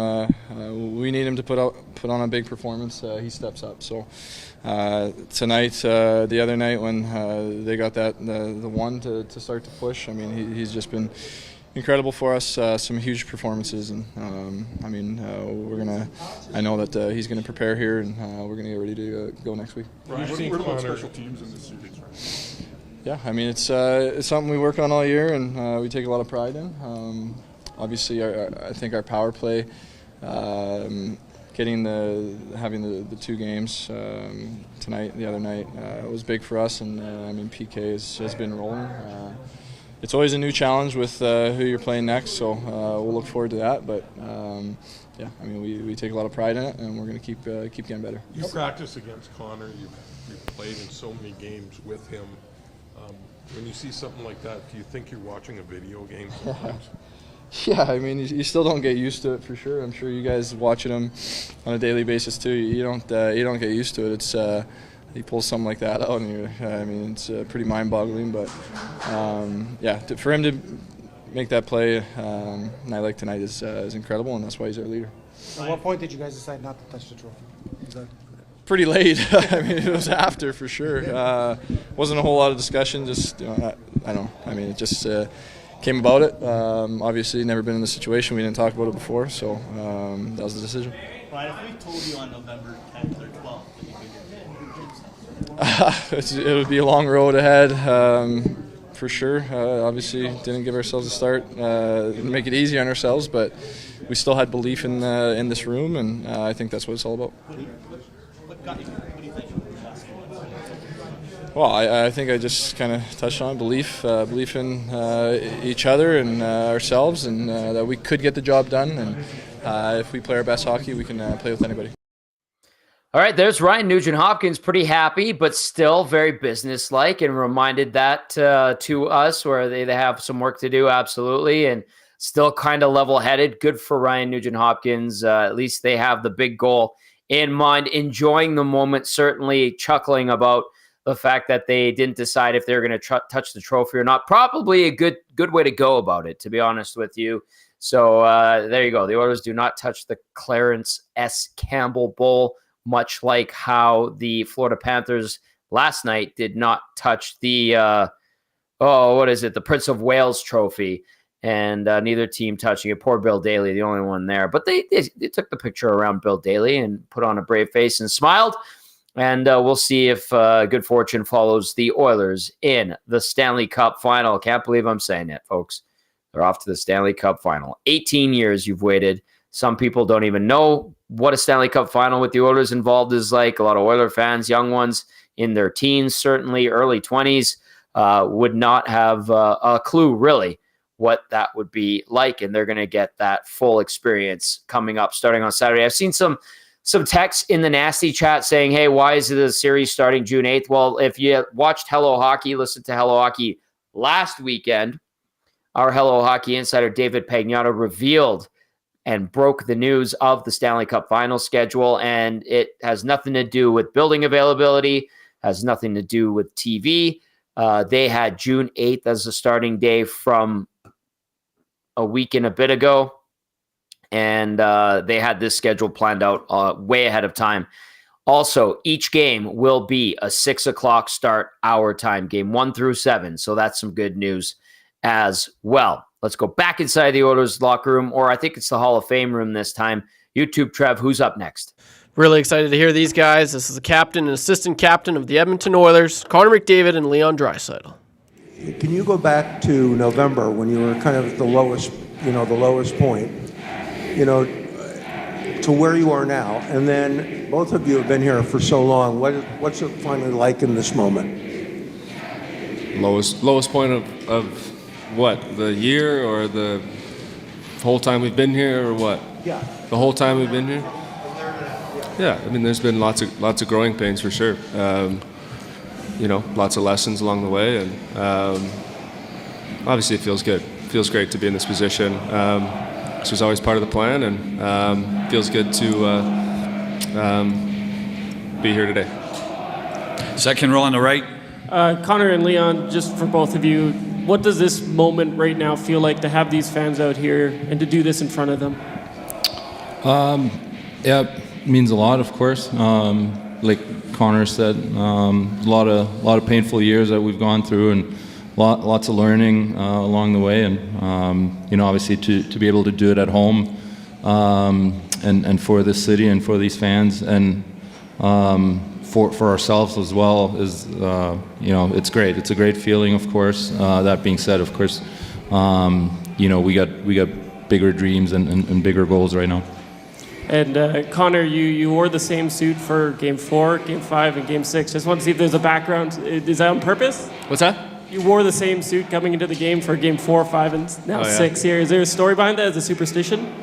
we need him to put on a big performance, he steps up. So tonight, the other night when they got the one to start to push, I mean, he's just been incredible for us. Some huge performances, and I mean, I know that he's gonna prepare here, and we're gonna get ready to go next week. Right. What about special teams in this series? Right? Yeah, I mean, it's something we work on all year, and we take a lot of pride in. Obviously, I think our power play, having the 2 games tonight, the other night, was big for us, and I mean, PK has been rolling. It's always a new challenge with who you're playing next, so we'll look forward to that. But yeah, I mean, we take a lot of pride in it, and we're going to keep getting better. You practice against Connor. You've played in so many games with him. When you see something like that, do you think you're watching a video game sometimes? Yeah, I mean, you still don't get used to it for sure. I'm sure you guys watching him on a daily basis too. You don't get used to it. It's he pulls something like that out, and I mean, it's pretty mind-boggling. But yeah, for him to make that play a night like tonight is incredible, and that's why he's our leader. At what point did you guys decide not to touch the trophy? Pretty late. I mean, it was after for sure. Wasn't a whole lot of discussion. Just I don't know. I mean, it just came about it. Obviously, never been in the situation. We didn't talk about it before, so that was the decision. Ryan, if we told you on November 10th or 12th that you it would be a long road ahead, for sure. Obviously, didn't give ourselves a start, make it easy on ourselves, but we still had belief in this room, and I think that's what it's all about. what got you? What do you think? Well, I think I just kind of touched on belief in each other and ourselves, and that we could get the job done. And if we play our best hockey, we can play with anybody. All right, there's Ryan Nugent-Hopkins, pretty happy, but still very businesslike, and reminded that to us where they have some work to do, absolutely, and still kind of level-headed. Good for Ryan Nugent-Hopkins. At least they have the big goal in mind, enjoying the moment, certainly chuckling about the fact that they didn't decide if they were going to touch the trophy or not. Probably a good way to go about it, to be honest with you. So there you go. The Oilers do not touch the Clarence S. Campbell Bowl, much like how the Florida Panthers last night did not touch the, the Prince of Wales trophy, and neither team touching it. Poor Bill Daly, the only one there. But they took the picture around Bill Daly and put on a brave face and smiled. And we'll see if good fortune follows the Oilers in the Stanley Cup final. Can't believe I'm saying it, folks. They're off to the Stanley Cup final. 18 years you've waited. Some people don't even know what a Stanley Cup final with the Oilers involved is like. A lot of Oiler fans, young ones in their teens, certainly early 20s, would not have a clue really what that would be like. And they're going to get that full experience coming up starting on Saturday. I've seen some texts in the nasty chat saying, hey, why is the series starting June 8th? Well, if you watched Hello Hockey, listened to Hello Hockey last weekend, our Hello Hockey insider David Pagnotta revealed and broke the news of the Stanley Cup final schedule, and it has nothing to do with building availability, has nothing to do with TV. They had June 8th as a starting day from a week and a bit ago. and they had this schedule planned out way ahead of time. Also, each game will be a 6 o'clock start our time, game 1 through 7. So that's some good news as well. Let's go back inside the Oilers locker room, or I think it's the Hall of Fame room this time. YouTube, Trev, who's up next? Really excited to hear these guys. This is the captain and assistant captain of the Edmonton Oilers, Connor McDavid and Leon Draisaitl. Can you go back to November when you were kind of at the lowest point, to where you are now, and then both of you have been here for so long. What's it finally like in this moment? Lowest point of what? The year or the whole time we've been here, or what? Yeah. The whole time we've been here. Yeah, I mean, there's been lots of growing pains for sure. Lots of lessons along the way, and obviously it feels good. It feels great to be in this position. This was always part of the plan, and feels good to be here today. Second row on the right. Connor and Leon, just for both of you, what does this moment right now feel like to have these fans out here and to do this in front of them? Yeah, it means a lot, of course. Like Connor said, a lot of painful years that we've gone through, and lots of learning along the way, and obviously to be able to do it at home, and for this city and for these fans, and for ourselves as well is it's great. It's a great feeling, of course. That being said, of course, we got bigger dreams and bigger goals right now. And Connor, you wore the same suit for Game 4, Game 5, and Game 6. Just want to see if there's a background. Is that on purpose? What's that? You wore the same suit coming into the game for Game 4, 5, and now 6 here. Is there a story behind that? Is it a superstition?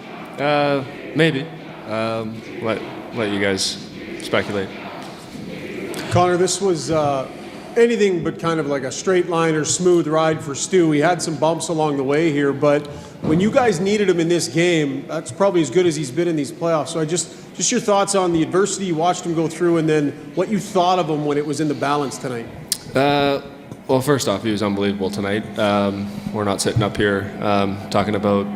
Maybe. Let you guys speculate. Connor, this was anything but kind of like a straight line or smooth ride for Stu. He had some bumps along the way here, but when you guys needed him in this game, that's probably as good as he's been in these playoffs. So just your thoughts on the adversity you watched him go through, and then what you thought of him when it was in the balance tonight. Well, first off, he was unbelievable tonight. We're not sitting up here talking about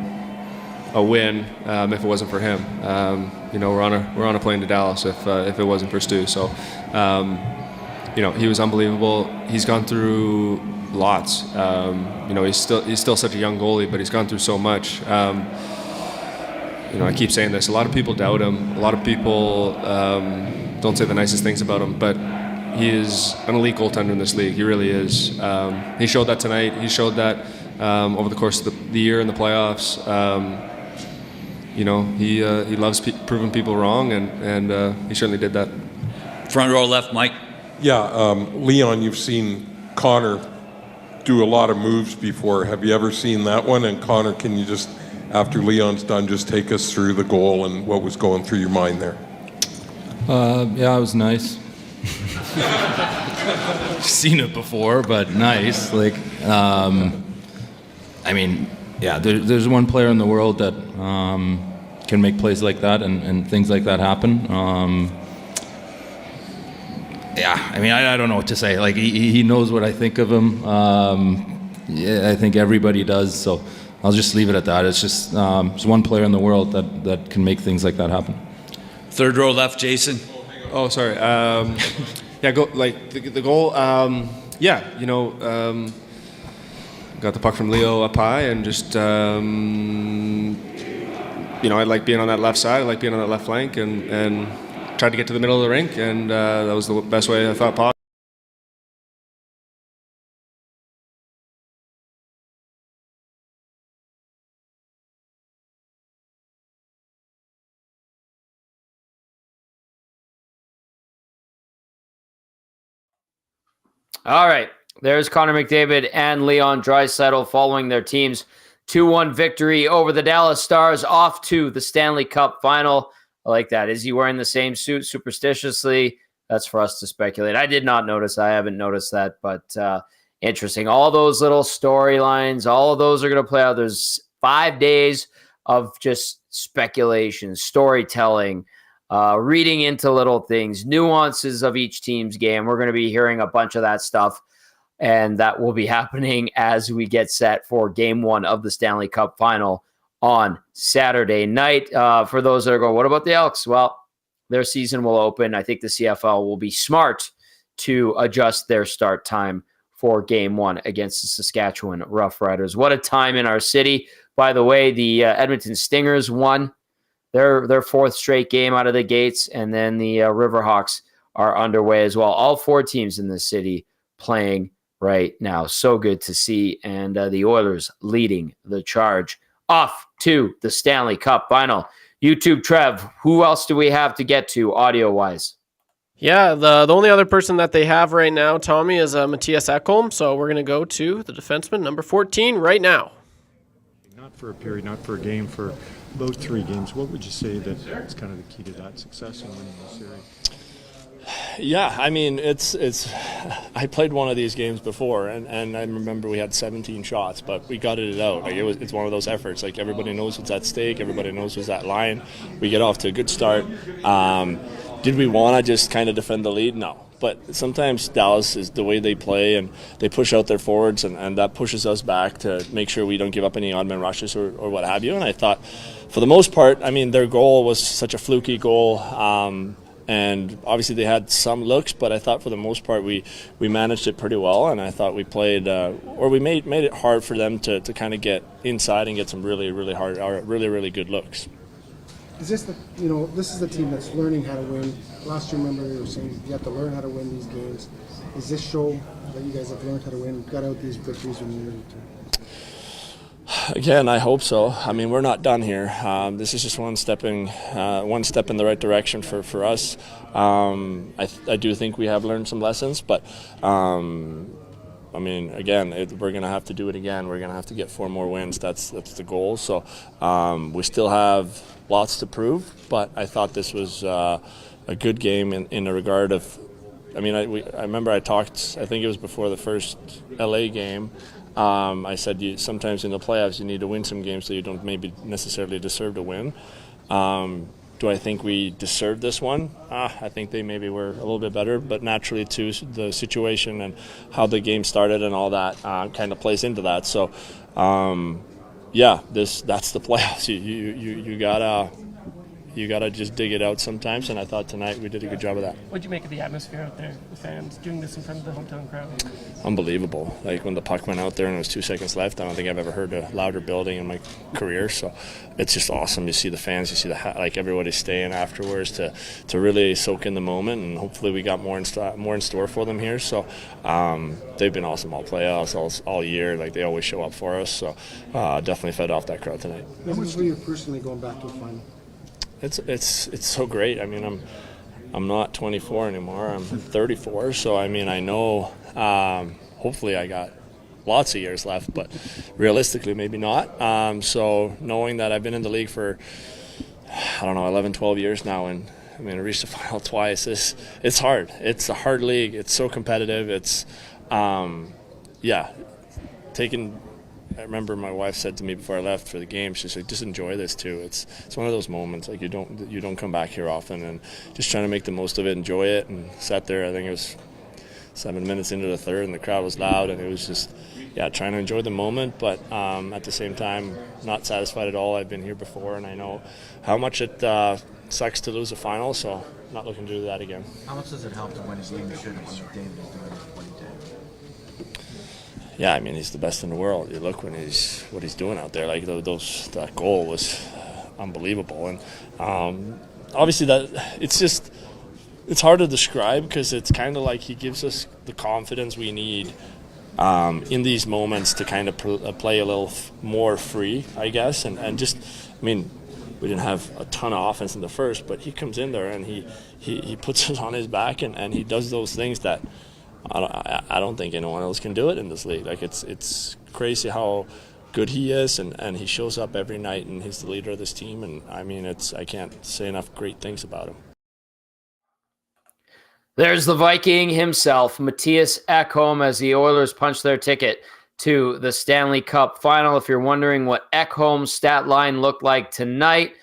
a win if it wasn't for him. We're on a plane to Dallas if it wasn't for Stu. So, he was unbelievable. He's gone through lots. He's still such a young goalie, but he's gone through so much. I keep saying this. A lot of people doubt him. A lot of people don't say the nicest things about him, but he is an elite goaltender in this league. He really is. He showed that tonight. He showed that over the course of the year in the playoffs. He loves proving people wrong, and he certainly did that. Front row left, Mike. Yeah, Leon, you've seen Connor do a lot of moves before. Have you ever seen that one? And Connor, can you just, after Leon's done, just take us through the goal and what was going through your mind there? Yeah, it was nice. Seen it before, but nice. There's one player in the world that can make plays like that and things like that happen. I don't know what to say. He knows what I think of him. I think everybody does. So I'll just leave it at that. It's just there's one player in the world that can make things like that happen. Third row left, Jason. Oh, sorry. The goal. Got the puck from Leo up high, and just I like being on that left side. I like being on that left flank, and tried to get to the middle of the rink, and that was the best way I thought possible. All right. There's Connor McDavid and Leon Draisaitl following their team's 2-1 victory over the Dallas Stars, off to the Stanley Cup final. I like that. Is he wearing the same suit superstitiously? That's for us to speculate. I did not notice. I haven't noticed that, but interesting. All those little storylines, all of those are going to play out. There's 5 days of just speculation, storytelling, reading into little things, nuances of each team's game. We're going to be hearing a bunch of that stuff, and that will be happening as we get set for Game 1 of the Stanley Cup Final on Saturday night. For those that are going, what about the Elks? Well, their season will open. I think the CFL will be smart to adjust their start time for game 1 against the Saskatchewan Roughriders. What a time in our city. By the way, the Edmonton Stingers won their fourth straight game out of the gates, and then the Riverhawks are underway as well. All 4 teams in the city playing right now. So good to see, and the Oilers leading the charge. Off to the Stanley Cup final. YouTube, Trev, who else do we have to get to audio-wise? Yeah, the only other person that they have right now, Tommy, is Matthias Ekholm. So we're going to go to the defenseman, number 14, right now. Not for a period, not for a game, for about 3 games. What would you say that is kind of the key to that success in winning the series? Yeah, I mean, it's. I played one of these games before, and I remember we had 17 shots, but we gutted it out. Like it's one of those efforts. Like everybody knows what's at stake, everybody knows what's at line. We get off to a good start. Did we want to just kind of defend the lead? No. But sometimes Dallas is the way they play, and they push out their forwards, and that pushes us back to make sure we don't give up any odd man rushes or what have you. And I thought, for the most part, I mean, their goal was such a fluky goal. And obviously they had some looks, but I thought for the most part we managed it pretty well, and I thought we played, or we made it hard for them to kind of get inside and get some really good looks. Is this this is the team that's learning how to win? Last year, remember you were saying you have to learn how to win these games. Is this show that you guys have learned how to win, got out these victories when you needed to? Again, I hope so. I mean, we're not done here. This is just one step in the right direction for us. I do think we have learned some lessons, but I mean, again, we're going to have to do it again. We're going to have to get 4 more wins. That's the goal. So we still have lots to prove, but I thought this was a good game in the regard of. I mean, I remember I talked. I think it was before the first LA game. I said sometimes in the playoffs you need to win some games that you don't maybe necessarily deserve to win. Do I think we deserved this one? I think they maybe were a little bit better, but naturally too the situation and how the game started and all that kind of plays into that. So that's the playoffs. You gotta just dig it out sometimes, and I thought tonight we did a good job of that. What'd you make of the atmosphere out there, the fans doing this in front of the hometown crowd? Unbelievable. Like when the puck went out there and there was 2 seconds left, I don't think I've ever heard a louder building in my career. So it's just awesome. You see the fans, you see everybody staying afterwards to really soak in the moment, and hopefully we got more in store for them here. So they've been awesome all playoffs, all year. Like they always show up for us. So definitely fed off that crowd tonight. How much for you personally going back to a final? It's so great. I mean, I'm not 24 anymore. I'm 34. So I mean, I know. Hopefully, I got lots of years left, but realistically, maybe not. So knowing that I've been in the league for 11, 12 years now, and I mean, I reached the final twice. It's hard. It's a hard league. It's so competitive. It's I remember my wife said to me before I left for the game, she's like, just enjoy this too. It's one of those moments, like you don't come back here often, and just trying to make the most of it, enjoy it. And sat there, I think it was 7 minutes into the third, and the crowd was loud, and it was just, trying to enjoy the moment, but at the same time, not satisfied at all. I've been here before, and I know how much it sucks to lose a final, so not looking to do that again. How much does it help to win a game you should have won McDavid doing what he did? Yeah, I mean, he's the best in the world. You look what he's doing out there. Like that goal was unbelievable, and obviously it's hard to describe because it's kind of like he gives us the confidence we need in these moments to kind of play a little more free, I guess, and just, I mean, we didn't have a ton of offense in the first, but he comes in there and he puts us on his back and he does those things that. I don't think anyone else can do it in this league. Like it's crazy how good he is, and he shows up every night, and he's the leader of this team. And I mean, I can't say enough great things about him. There's the Viking himself, Matthias Ekholm, as the Oilers punch their ticket to the Stanley Cup final. If you're wondering what Ekholm's stat line looked like tonight,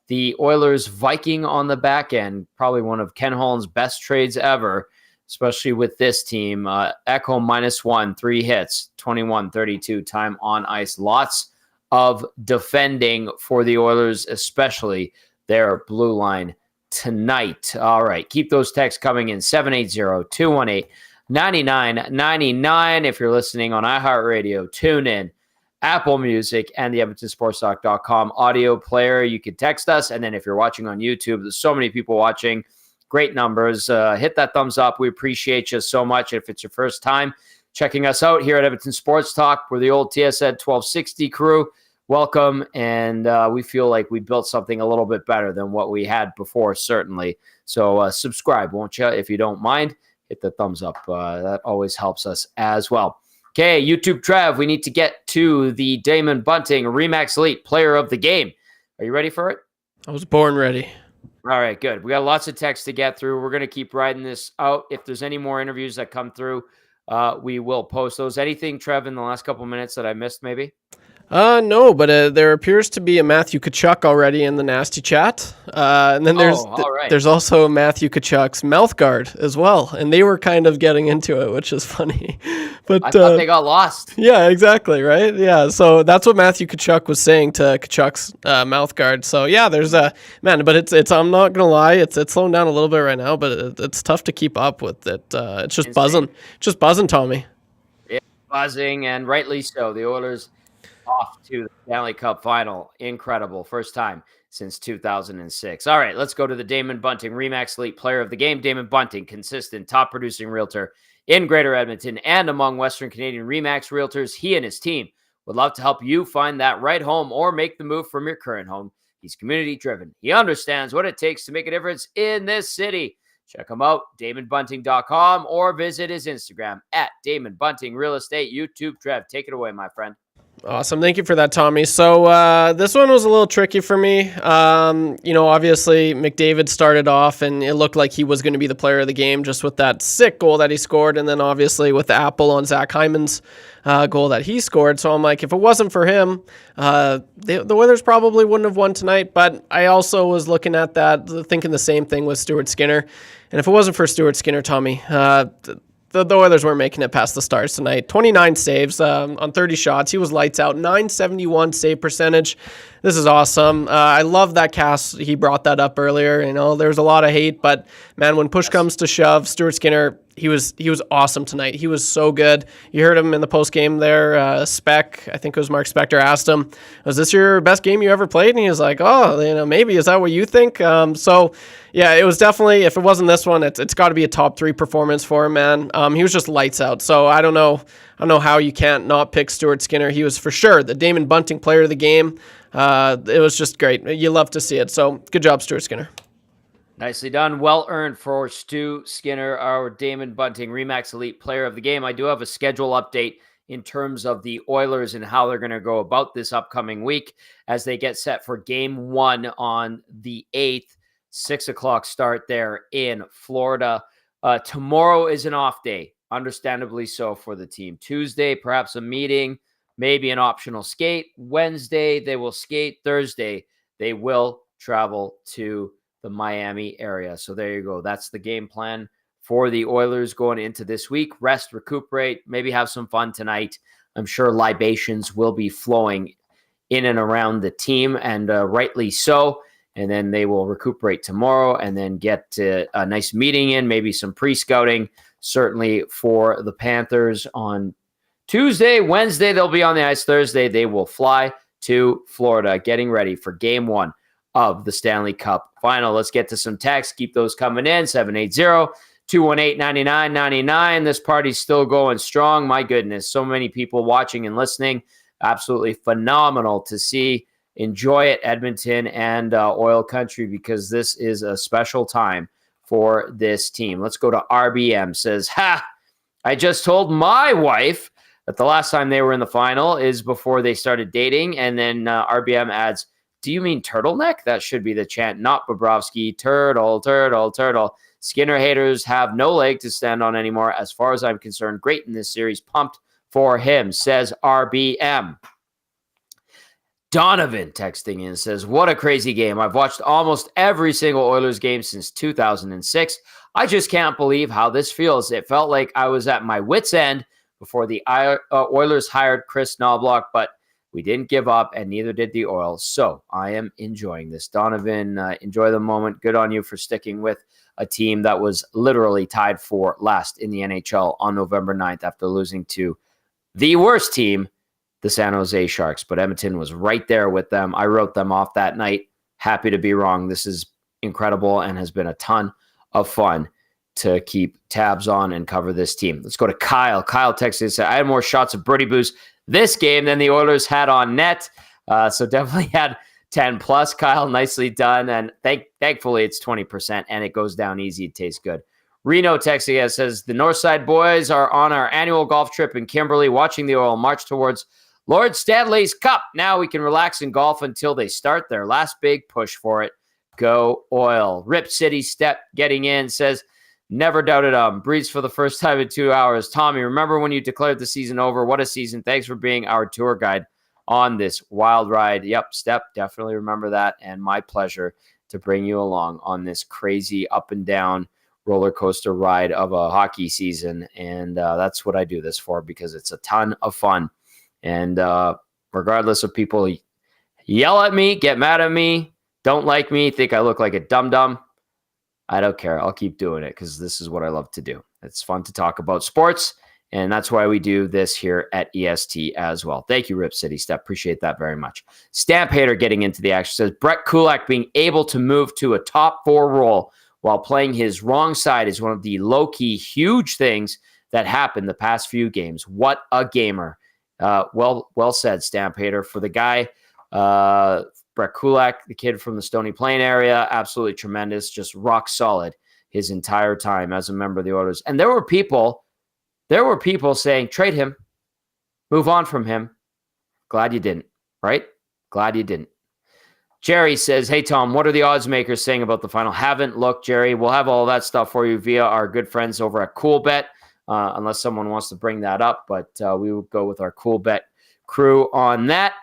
the Oilers Viking on the back end, probably one of Ken Holland's best trades ever, especially with this team. Ekholm -1, 3 hits, 21-32 time on ice. Lots of defending for the Oilers, especially their blue line tonight. All right, keep those texts coming in, 780-218-9999. If you're listening on iHeartRadio, TuneIn, Apple Music, and the EdmontonSportsTalk.com audio player, you can text us. And then if you're watching on YouTube, there's so many people watching, great numbers. Hit that thumbs up. We appreciate you so much. If it's your first time checking us out here at Edmonton Sports Talk, we're the old TSN 1260 crew. Welcome, and we feel like we built something a little bit better than what we had before, certainly. So subscribe, won't you? If you don't mind, hit the thumbs up. That always helps us as well. Okay, YouTube Trev, we need to get to the Damon Bunting Remax Elite Player of the Game. Are you ready for it? I was born ready. All right, good. We got lots of text to get through. We're going to keep riding this out. If there's any more interviews that come through, we will post those. Anything, Trev, in the last couple minutes that I missed, maybe? No, but there appears to be a Matthew Tkachuk already in the nasty chat. And then there's also Matthew Tkachuk's mouth guard as well. And they were kind of getting into it, which is funny. But I thought they got lost. Yeah, exactly, right? Yeah, so that's what Matthew Tkachuk was saying to Tkachuk's mouth guard. So yeah, there's a man, but it's I'm not gonna lie, it's slowing down a little bit right now, but it's tough to keep up with it. It's just buzzing, Tommy. Yeah, buzzing, and rightly so. The Oilers off to the Stanley Cup final. Incredible. First time since 2006. All right, let's go to the Damon Bunting Remax Elite Player of the Game. Damon Bunting, consistent, top producing realtor in Greater Edmonton and among Western Canadian Remax realtors. He and his team would love to help you find that right home or make the move from your current home. He's community driven. He understands what it takes to make a difference in this city. Check him out, DamonBunting.com, or visit his Instagram at Damon Bunting Real Estate. YouTube, Trev, take it away, my friend. Awesome. Thank you for that, Tommy. So this one was a little tricky for me. Obviously McDavid started off and it looked like he was going to be the player of the game just with that sick goal that he scored. And then obviously with the apple on Zach Hyman's goal that he scored. So I'm like, if it wasn't for him, the Oilers probably wouldn't have won tonight. But I also was looking at that, thinking the same thing with Stuart Skinner. And if it wasn't for Stuart Skinner, Tommy, the Oilers weren't making it past the Stars tonight. 29 saves on 30 shots. He was lights out. 971 save percentage. This is awesome. I love that cast. He brought that up earlier. There's a lot of hate, but man, when push comes to shove, Stuart Skinner, he was awesome tonight. He was so good. You heard him in the post game there. I think it was Mark Spector, asked him, "Was this your best game you ever played?" And he was like, "Oh, maybe. Is that what you think?" So yeah, it was definitely. If it wasn't this one, it's got to be a top 3 performance for him, man. He was just lights out. So I don't know how you can't not pick Stuart Skinner. He was for sure the Damon Bunting Player of the Game. It was just great. You love to see it. So good job, Stuart Skinner. Nicely done. Well earned for Stu Skinner, our Damon Bunting Remax Elite Player of the Game. I do have a schedule update in terms of the Oilers and how they're going to go about this upcoming week as they get set for Game 1 on the 8th, 6 o'clock start there in Florida. Tomorrow is an off day, understandably so for the team. Tuesday, perhaps a meeting, maybe an optional skate. Wednesday, they will skate. Thursday, they will travel to the Miami area. So there you go. That's the game plan for the Oilers going into this week. Rest, recuperate, maybe have some fun tonight. I'm sure libations will be flowing in and around the team, and rightly so. And then they will recuperate tomorrow and then get a nice meeting in, maybe some pre-scouting, certainly for the Panthers on Tuesday. Wednesday, they'll be on the ice. Thursday, they will fly to Florida, getting ready for Game 1 of the Stanley Cup final. Let's get to some texts. Keep those coming in. 780-218-9999. This party's still going strong. My goodness, so many people watching and listening. Absolutely phenomenal to see. Enjoy it, Edmonton and Oil Country, because this is a special time for this team. Let's go to RBM. Says, I just told my wife that the last time they were in the final is before they started dating. And then RBM adds, do you mean turtleneck? That should be the chant, not Bobrovsky. Turtle, turtle, turtle. Skinner haters have no leg to stand on anymore. As far as I'm concerned, great in this series. Pumped for him, says RBM. Donovan texting in says, what a crazy game. I've watched almost every single Oilers game since 2006. I just can't believe how this feels. It felt like I was at my wit's end before the Oilers hired Chris Noblock, but We didn't give up, and neither did the Oils. So I am enjoying this. Donovan, enjoy the moment. Good on you for sticking with a team that was literally tied for last in the NHL on November 9th after losing to the worst team, the San Jose Sharks. But Edmonton was right there with them. I wrote them off that night. Happy to be wrong. This is incredible and has been a ton of fun to keep tabs on and cover this team. Let's go to Kyle. Kyle texted and said, I had more shots of birdie boos this game than the Oilers had on net. So definitely had 10 plus. Kyle, nicely done. And thankfully it's 20% and it goes down easy. It tastes good. Reno texting us says, the Northside boys are on our annual golf trip in Kimberley, watching the Oil march towards Lord Stanley's Cup. Now we can relax and golf until they start their last big push for it. Go Oil. Rip City Step getting in says, never doubted breathes for the first time in 2 hours. Tommy, remember when you declared the season over? What a season. Thanks for being our tour guide on this wild ride. Yep, Step, definitely remember that. And my pleasure to bring you along on this crazy up and down roller coaster ride of a hockey season. And that's what I do this for, because it's a ton of fun. And regardless of people yell at me, get mad at me, don't like me, think I look like a dum-dum, I don't care. I'll keep doing it because this is what I love to do. It's fun to talk about sports, and that's why we do this here at EST as well. Thank you, Rip City Step. Appreciate that very much. Stamp Hater getting into the action says, Brett Kulak being able to move to a top 4 role while playing his wrong side is one of the low-key huge things that happened the past few games. What a gamer. Well said, Stamp Hater. For the guy, Brett Kulak, the kid from the Stony Plain area, absolutely tremendous, just rock solid his entire time as a member of the Oilers. And there were people saying, trade him, move on from him. Glad you didn't, right? Glad you didn't. Jerry says, hey, Tom, what are the odds makers saying about the final? Haven't looked, Jerry. We'll have all that stuff for you via our good friends over at Cool Bet, unless someone wants to bring that up. But we will go with our Cool Bet crew on that.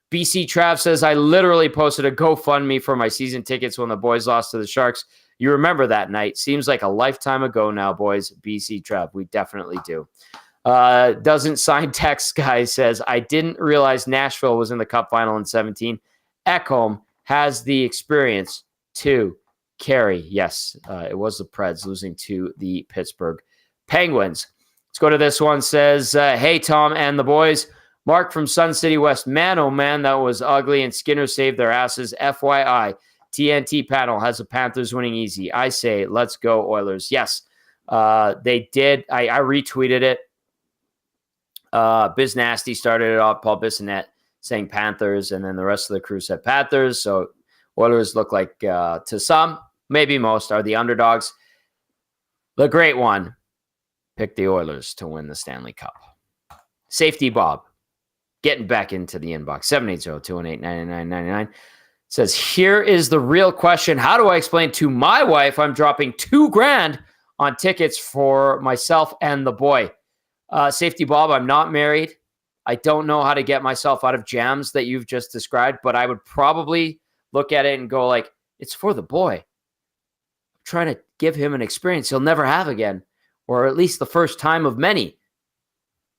BC Trav says, I literally posted a GoFundMe for my season tickets when the boys lost to the Sharks. You remember that night. Seems like a lifetime ago now, boys. BC Trav, we definitely do. Doesn't sign text guy says, I didn't realize Nashville was in the Cup final in 17. Ekholm has the experience to carry. Yes, it was the Preds losing to the Pittsburgh Penguins. Let's go to this one. Says, hey, Tom and the boys. Mark from Sun City West. Man, oh man, that was ugly, and Skinner saved their asses. FYI, TNT panel has the Panthers winning easy. I say, let's go Oilers. Yes, they did. I retweeted it. Biz Nasty started it off, Paul Bissonnette saying Panthers, and then the rest of the crew said Panthers. So Oilers look like, to some, maybe most, are the underdogs. The great one picked the Oilers to win the Stanley Cup. Safety Bob. Getting back into the inbox, 780-218-9999. Says, here is the real question. How do I explain to my wife I'm dropping $2,000 on tickets for myself and the boy? Safety Bob, I'm not married. I don't know how to get myself out of jams that you've just described, but I would probably look at it and go like, it's for the boy. I'm trying to give him an experience he'll never have again, or at least the first time of many.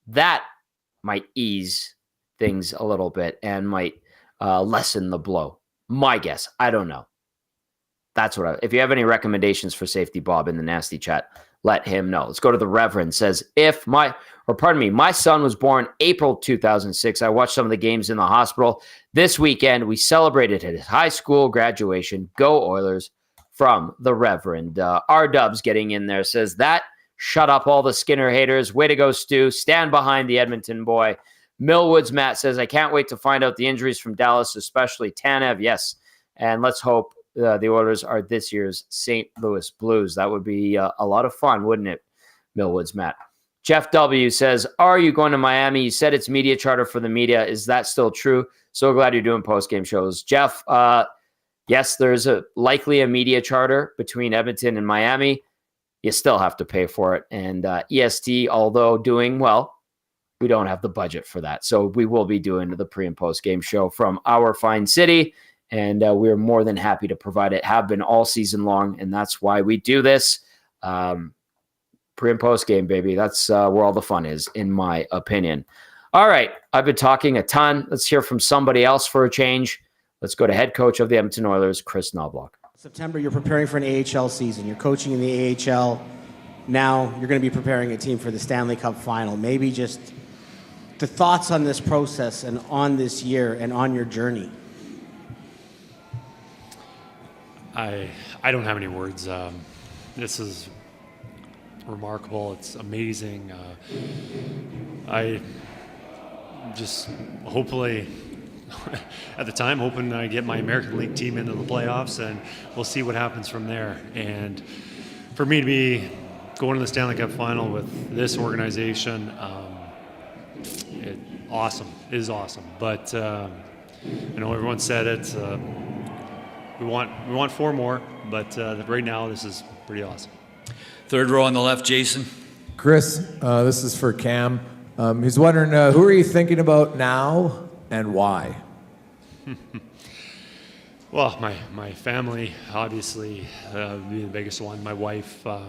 That might ease things a little bit and might lessen the blow. My guess. I don't know. That's what if you have any recommendations for Safety Bob in the nasty chat, let him know. Let's go to the Reverend. Says, my son was born April 2006. I watched some of the games in the hospital. This weekend, we celebrated his high school graduation. Go Oilers from the Reverend. R-Dubs getting in there says that. Shut up all the Skinner haters. Way to go, Stu. Stand behind the Edmonton boy. Millwoods Matt says, I can't wait to find out the injuries from Dallas, especially Tanev. Yes. And let's hope the Oilers are this year's St. Louis Blues. That would be a lot of fun, wouldn't it, Millwoods Matt? Jeff W. says, are you going to Miami? You said it's media charter for the media. Is that still true? So glad you're doing post-game shows. Jeff, yes, there's likely a media charter between Edmonton and Miami. You still have to pay for it. And EST, although doing well, we don't have the budget for that. So we will be doing the pre and post game show from our fine city. And we're more than happy to provide it, have been all season long. And that's why we do this. Pre and post game, baby. That's where all the fun is, in my opinion. All right, I've been talking a ton. Let's hear from somebody else for a change. Let's go to head coach of the Edmonton Oilers, Chris Noblock. September, you're preparing for an AHL season. You're coaching in the AHL. Now you're going to be preparing a team for the Stanley Cup final. Maybe just the thoughts on this process and on this year and on your journey. I don't have any words. This is remarkable. It's amazing. I just hopefully at the time hoping I get my American League team into the playoffs, and we'll see what happens from there. And for me to be going to the Stanley Cup final with this organization, awesome. It is awesome. But I know everyone said it. We want 4 more, but right now this is pretty awesome. Third row on the left, Jason. Chris, this is for Cam. He's wondering, who are you thinking about now and why? Well, my family, obviously, would be the biggest one. My wife, I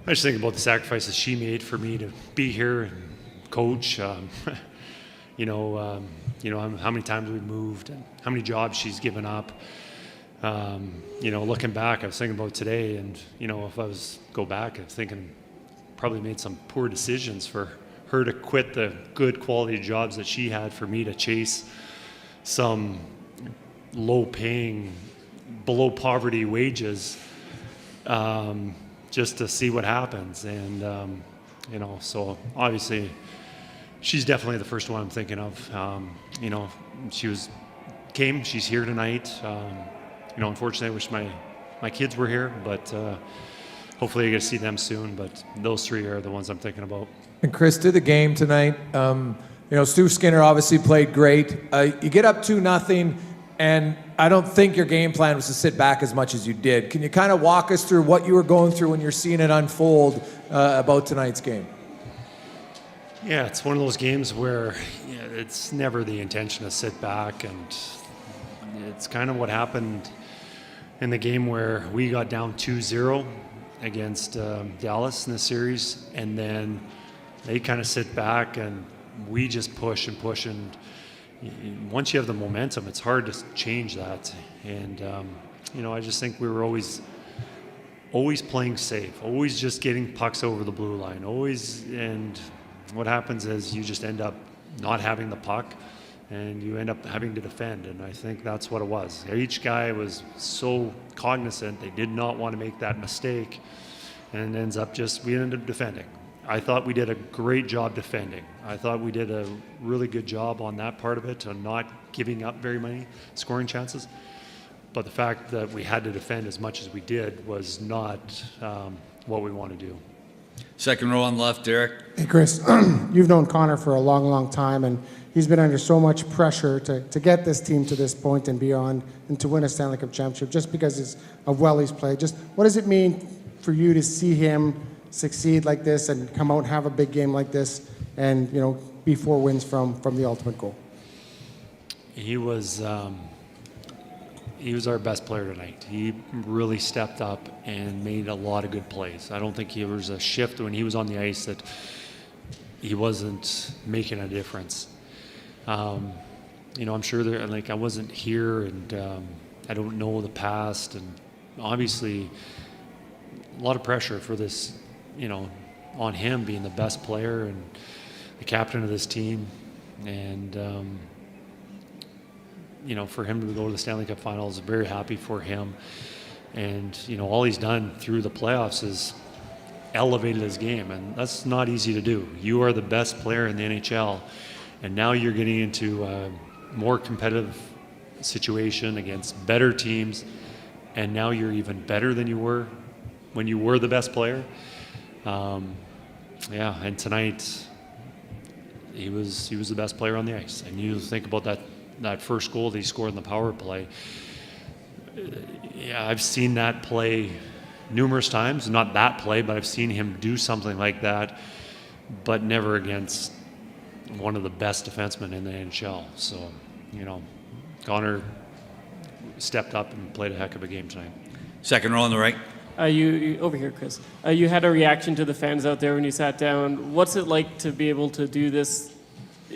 just think about the sacrifices she made for me to be here and coach. How many times we've moved and how many jobs she's given up. Looking back, I was thinking about today, and if I was go back, I was thinking probably made some poor decisions for her to quit the good quality jobs that she had for me to chase some low-paying, below poverty wages, just to see what happens. And so obviously she's definitely the first one I'm thinking of. She's here tonight. Unfortunately, I wish my kids were here, but hopefully I get to see them soon. But those 3 are the ones I'm thinking about. And Chris, to the game tonight, Stuart Skinner obviously played great. You get up 2-0, and I don't think your game plan was to sit back as much as you did. Can you kind of walk us through what you were going through when you're seeing it unfold about tonight's game? Yeah, it's one of those games where it's never the intention to sit back, and it's kind of what happened in the game where we got down 2-0 against Dallas in the series, and then they kind of sit back and we just push and push, and once you have the momentum, it's hard to change that. And I just think we were always playing safe, always just getting pucks over the blue line, and what happens is you just end up not having the puck and you end up having to defend, and I think that's what it was. Each guy was so cognizant they did not want to make that mistake, and it ends up we ended up defending. I thought we did a great job defending. I thought we did a really good job on that part of it, on not giving up very many scoring chances. But the fact that we had to defend as much as we did was not what we want to do. Second row on the left, Derek. Hey, Chris, you've known Connor for a long, long time, and he's been under so much pressure to get this team to this point and beyond, and to win a Stanley Cup championship just because of well he's played. Just what does it mean for you to see him succeed like this and come out and have a big game like this and, be 4 wins from the ultimate goal? He was our best player tonight. He really stepped up and made a lot of good plays. I don't think there was a shift when he was on the ice that he wasn't making a difference. I'm sure I wasn't here, and I don't know the past, and obviously a lot of pressure for this, on him being the best player and the captain of this team, and for him to go to the Stanley Cup Finals, very happy for him. And all he's done through the playoffs is elevated his game, and that's not easy to do. You are the best player in the NHL, and now you're getting into a more competitive situation against better teams, and now you're even better than you were when you were the best player. And tonight he was the best player on the ice. And you think about that first goal that he scored in the power play. I've seen that play numerous times. Not that play, but I've seen him do something like that, but never against one of the best defensemen in the NHL. So, Connor stepped up and played a heck of a game tonight. Second row on the right. You over here, Chris. You had a reaction to the fans out there when you sat down. What's it like to be able to do this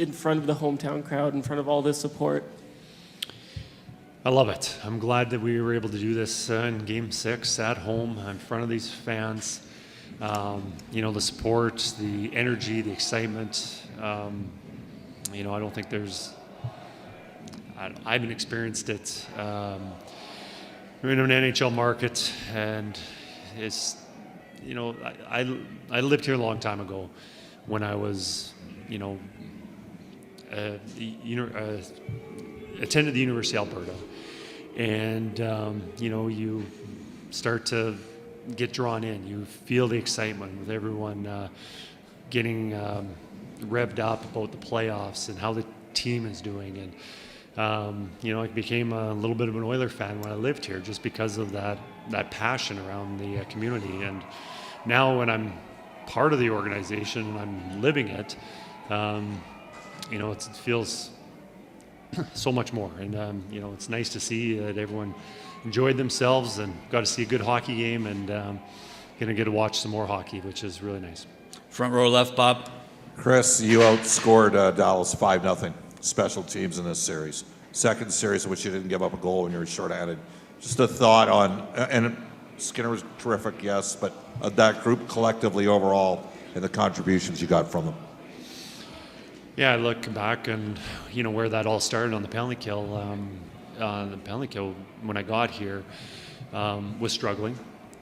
in front of the hometown crowd, in front of all this support? I love it. I'm glad that we were able to do this in Game 6 at home in front of these fans. The support, the energy, the excitement. I don't think I haven't experienced it. We're in an NHL market, and it's, I lived here a long time ago when I was, attended the University of Alberta. And, you start to get drawn in. You feel the excitement with everyone getting revved up about the playoffs and how the team is doing. And, I became a little bit of an Oiler fan when I lived here just because of that passion around the community. And now when I'm part of the organization and I'm living it, it feels so much more. And, it's nice to see that everyone enjoyed themselves and got to see a good hockey game, and going to get to watch some more hockey, which is really nice. Front row left, Bob. Chris, you outscored Dallas 5-0 special teams in this series. Second series in which you didn't give up a goal when you were shorthanded. Just a thought on, and Skinner was terrific, yes, but that group collectively overall and the contributions you got from them. Yeah, I look back and where that all started on the penalty kill. The penalty kill when I got here was struggling,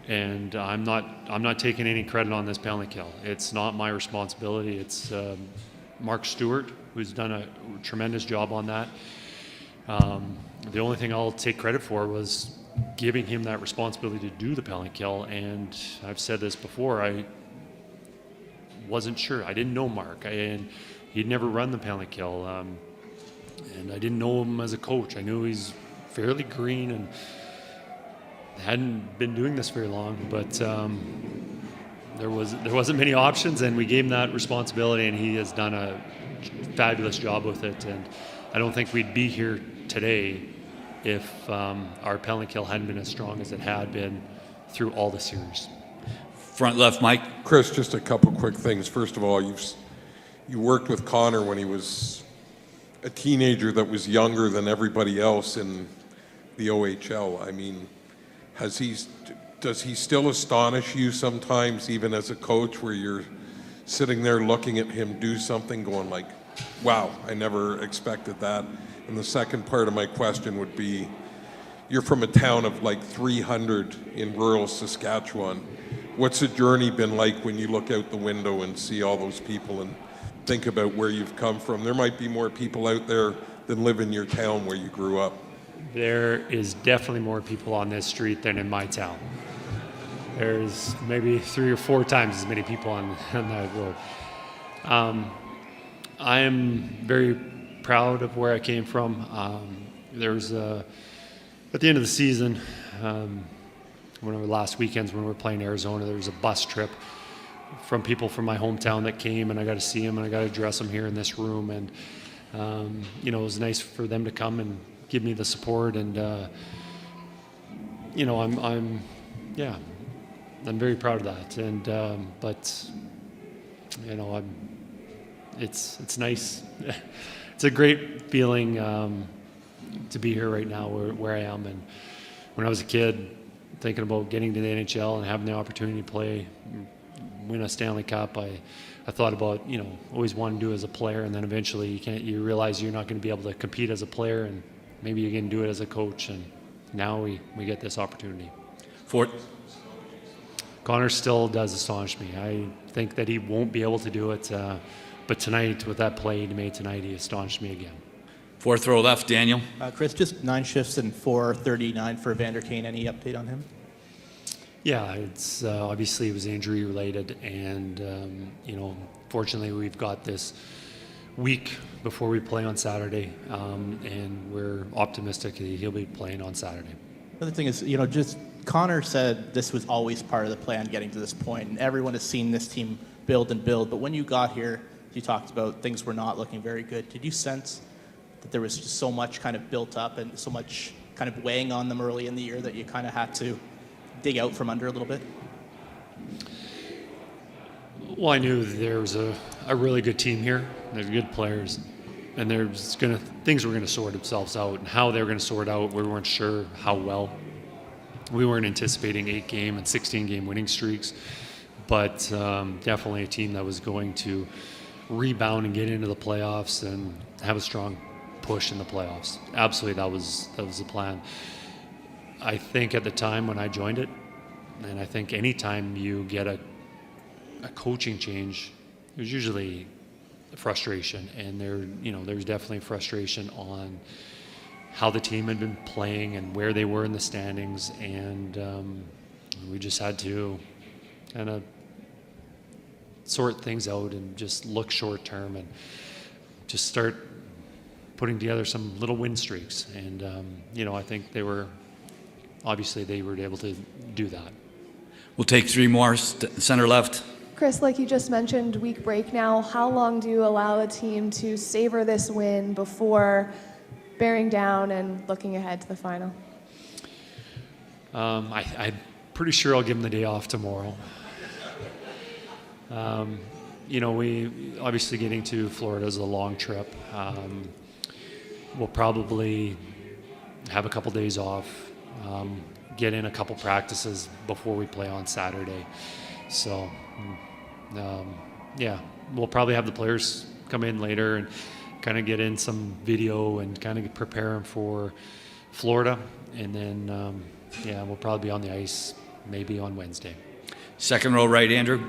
and I'm not taking any credit on this penalty kill. It's not my responsibility. It's Mark Stewart, who's done a tremendous job on that. The only thing I'll take credit for was giving him that responsibility to do the penalty kill. And I've said this before, I wasn't sure. I didn't know Mark, and he'd never run the penalty kill. And I didn't know him as a coach. I knew he's fairly green and hadn't been doing this very long, but there wasn't many options, and we gave him that responsibility, and he has done a fabulous job with it. And I don't think we'd be here today if our penalty kill hadn't been as strong as it had been through all the series. Front left, Mike. Chris, just a couple quick things. First of all, you worked with Connor when he was a teenager that was younger than everybody else in the OHL. I mean, does he still astonish you sometimes, even as a coach, where you're sitting there looking at him do something going like, wow, I never expected that? And the second part of my question would be, you're from a town of like 300 in rural Saskatchewan. What's the journey been like when you look out the window and see all those people and think about where you've come from? There might be more people out there than live in your town where you grew up. There is definitely more people on this street than in my town. There's maybe 3 or 4 times as many people on that road. I am very proud of where I came from. There was at the end of the season, one of the last weekends when we were playing Arizona, there was a bus trip from people from my hometown that came, and I got to see them and I got to address them here in this room. And it was nice for them to come and give me the support. And I'm very proud of that. And it's nice. It's a great feeling to be here right now where I am. And when I was a kid, thinking about getting to the NHL and having the opportunity to play, win a Stanley Cup, I thought about, always wanted to do it as a player, and then eventually you realize you're not going to be able to compete as a player, and maybe you can do it as a coach, and now we get this opportunity. Fort. Connor still does astonish me. I think that he won't be able to do it, but tonight, with that play he made tonight, he astonished me again. Fourth row left, Daniel. Chris, just 9 shifts and 4:39 for Vander Kane. Any update on him? Yeah, it's obviously it was injury related, and fortunately we've got this week before we play on Saturday, and we're optimistic that he'll be playing on Saturday. Another thing is, just Connor said this was always part of the plan getting to this point, and everyone has seen this team build and build. But when you got here, you talked about things were not looking very good. Did you sense that there was just so much kind of built up and so much kind of weighing on them early in the year that you kind of had to dig out from under a little bit? Well, I knew there was a really good team here. They're good players. And things were going to sort themselves out. And how they were going to sort out, we weren't sure how well. We weren't anticipating 8-game and 16-game winning streaks. But definitely a team that was going to rebound and get into the playoffs and have a strong push in the playoffs. Absolutely, that was the plan. I think at the time when I joined it, and I think anytime you get a coaching change, there's usually frustration, and there's definitely frustration on how the team had been playing and where they were in the standings, and we just had to kind of sort things out and just look short term and just start putting together some little win streaks. And I think they were able to do that. We'll take three more. Center left. Chris, like you just mentioned, week break now. How long do you allow a team to savor this win before bearing down and looking ahead to the final? I'm pretty sure I'll give them the day off tomorrow. We obviously getting to Florida is a long trip. We'll probably have a couple days off, get in a couple practices before we play on Saturday. So, we'll probably have the players come in later and kind of get in some video and kind of prepare them for Florida. And then, we'll probably be on the ice maybe on Wednesday. Second row right, Andrew.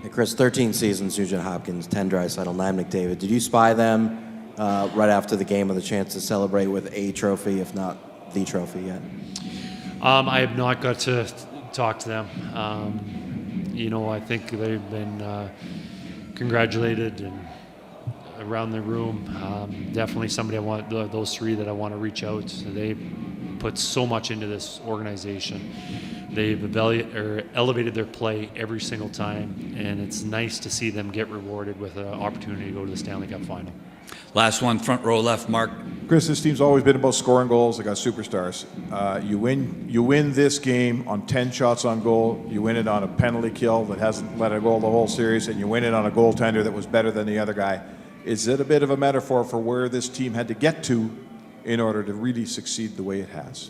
Hey, Chris, 13 seasons, Nugent Hopkins, 10 Draisaitl, 9 McDavid. Did you spy them right after the game with a chance to celebrate with a trophy, if not the trophy yet? I have not got to talk to them. I think they've been congratulated and around the room. Definitely somebody I want, those three that I want to reach out. They put so much into this organization. They've elevated their play every single time, and it's nice to see them get rewarded with an opportunity to go to the Stanley Cup final. Last one, front row left, Mark. Chris, this team's always been about scoring goals. They got superstars. You win this game on 10 shots on goal. You win it on a penalty kill that hasn't let a goal the whole series, and you win it on a goaltender that was better than the other guy. Is it a bit of a metaphor for where this team had to get to in order to really succeed the way it has?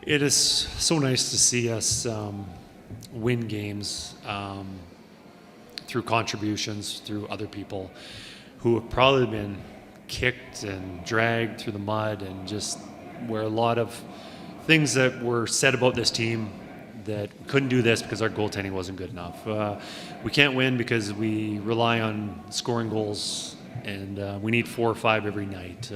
It is so nice to see us win games through contributions, through other people who have probably been kicked and dragged through the mud, and just where a lot of things that were said about this team that couldn't do this because our goaltending wasn't good enough. We can't win because we rely on scoring goals, and we need 4 or 5 every night.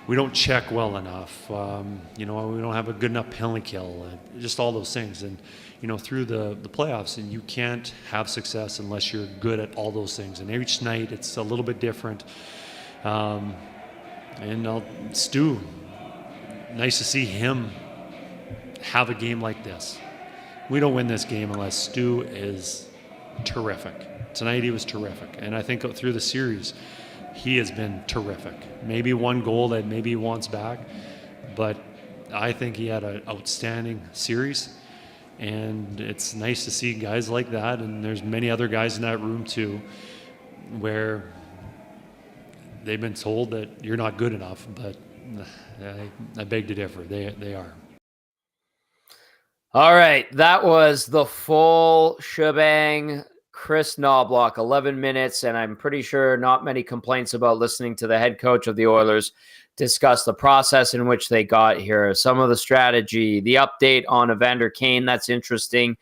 We don't check well enough. We don't have a good enough penalty kill. Just all those things. And, through the playoffs, and you can't have success unless you're good at all those things. And each night it's a little bit different. Stu, nice to see him have a game like this. We don't win this game unless Stu is terrific. Tonight he was terrific. And I think through the series, he has been terrific. Maybe one goal that maybe he wants back, but I think he had an outstanding series, and it's nice to see guys like that, and there's many other guys in that room too, where they've been told that you're not good enough, but I beg to differ. They are. All right, that was the full shebang. Chris Noblock, 11 minutes, and I'm pretty sure not many complaints about listening to the head coach of the Oilers discuss the process in which they got here, some of the strategy, the update on Evander Kane. That's interesting.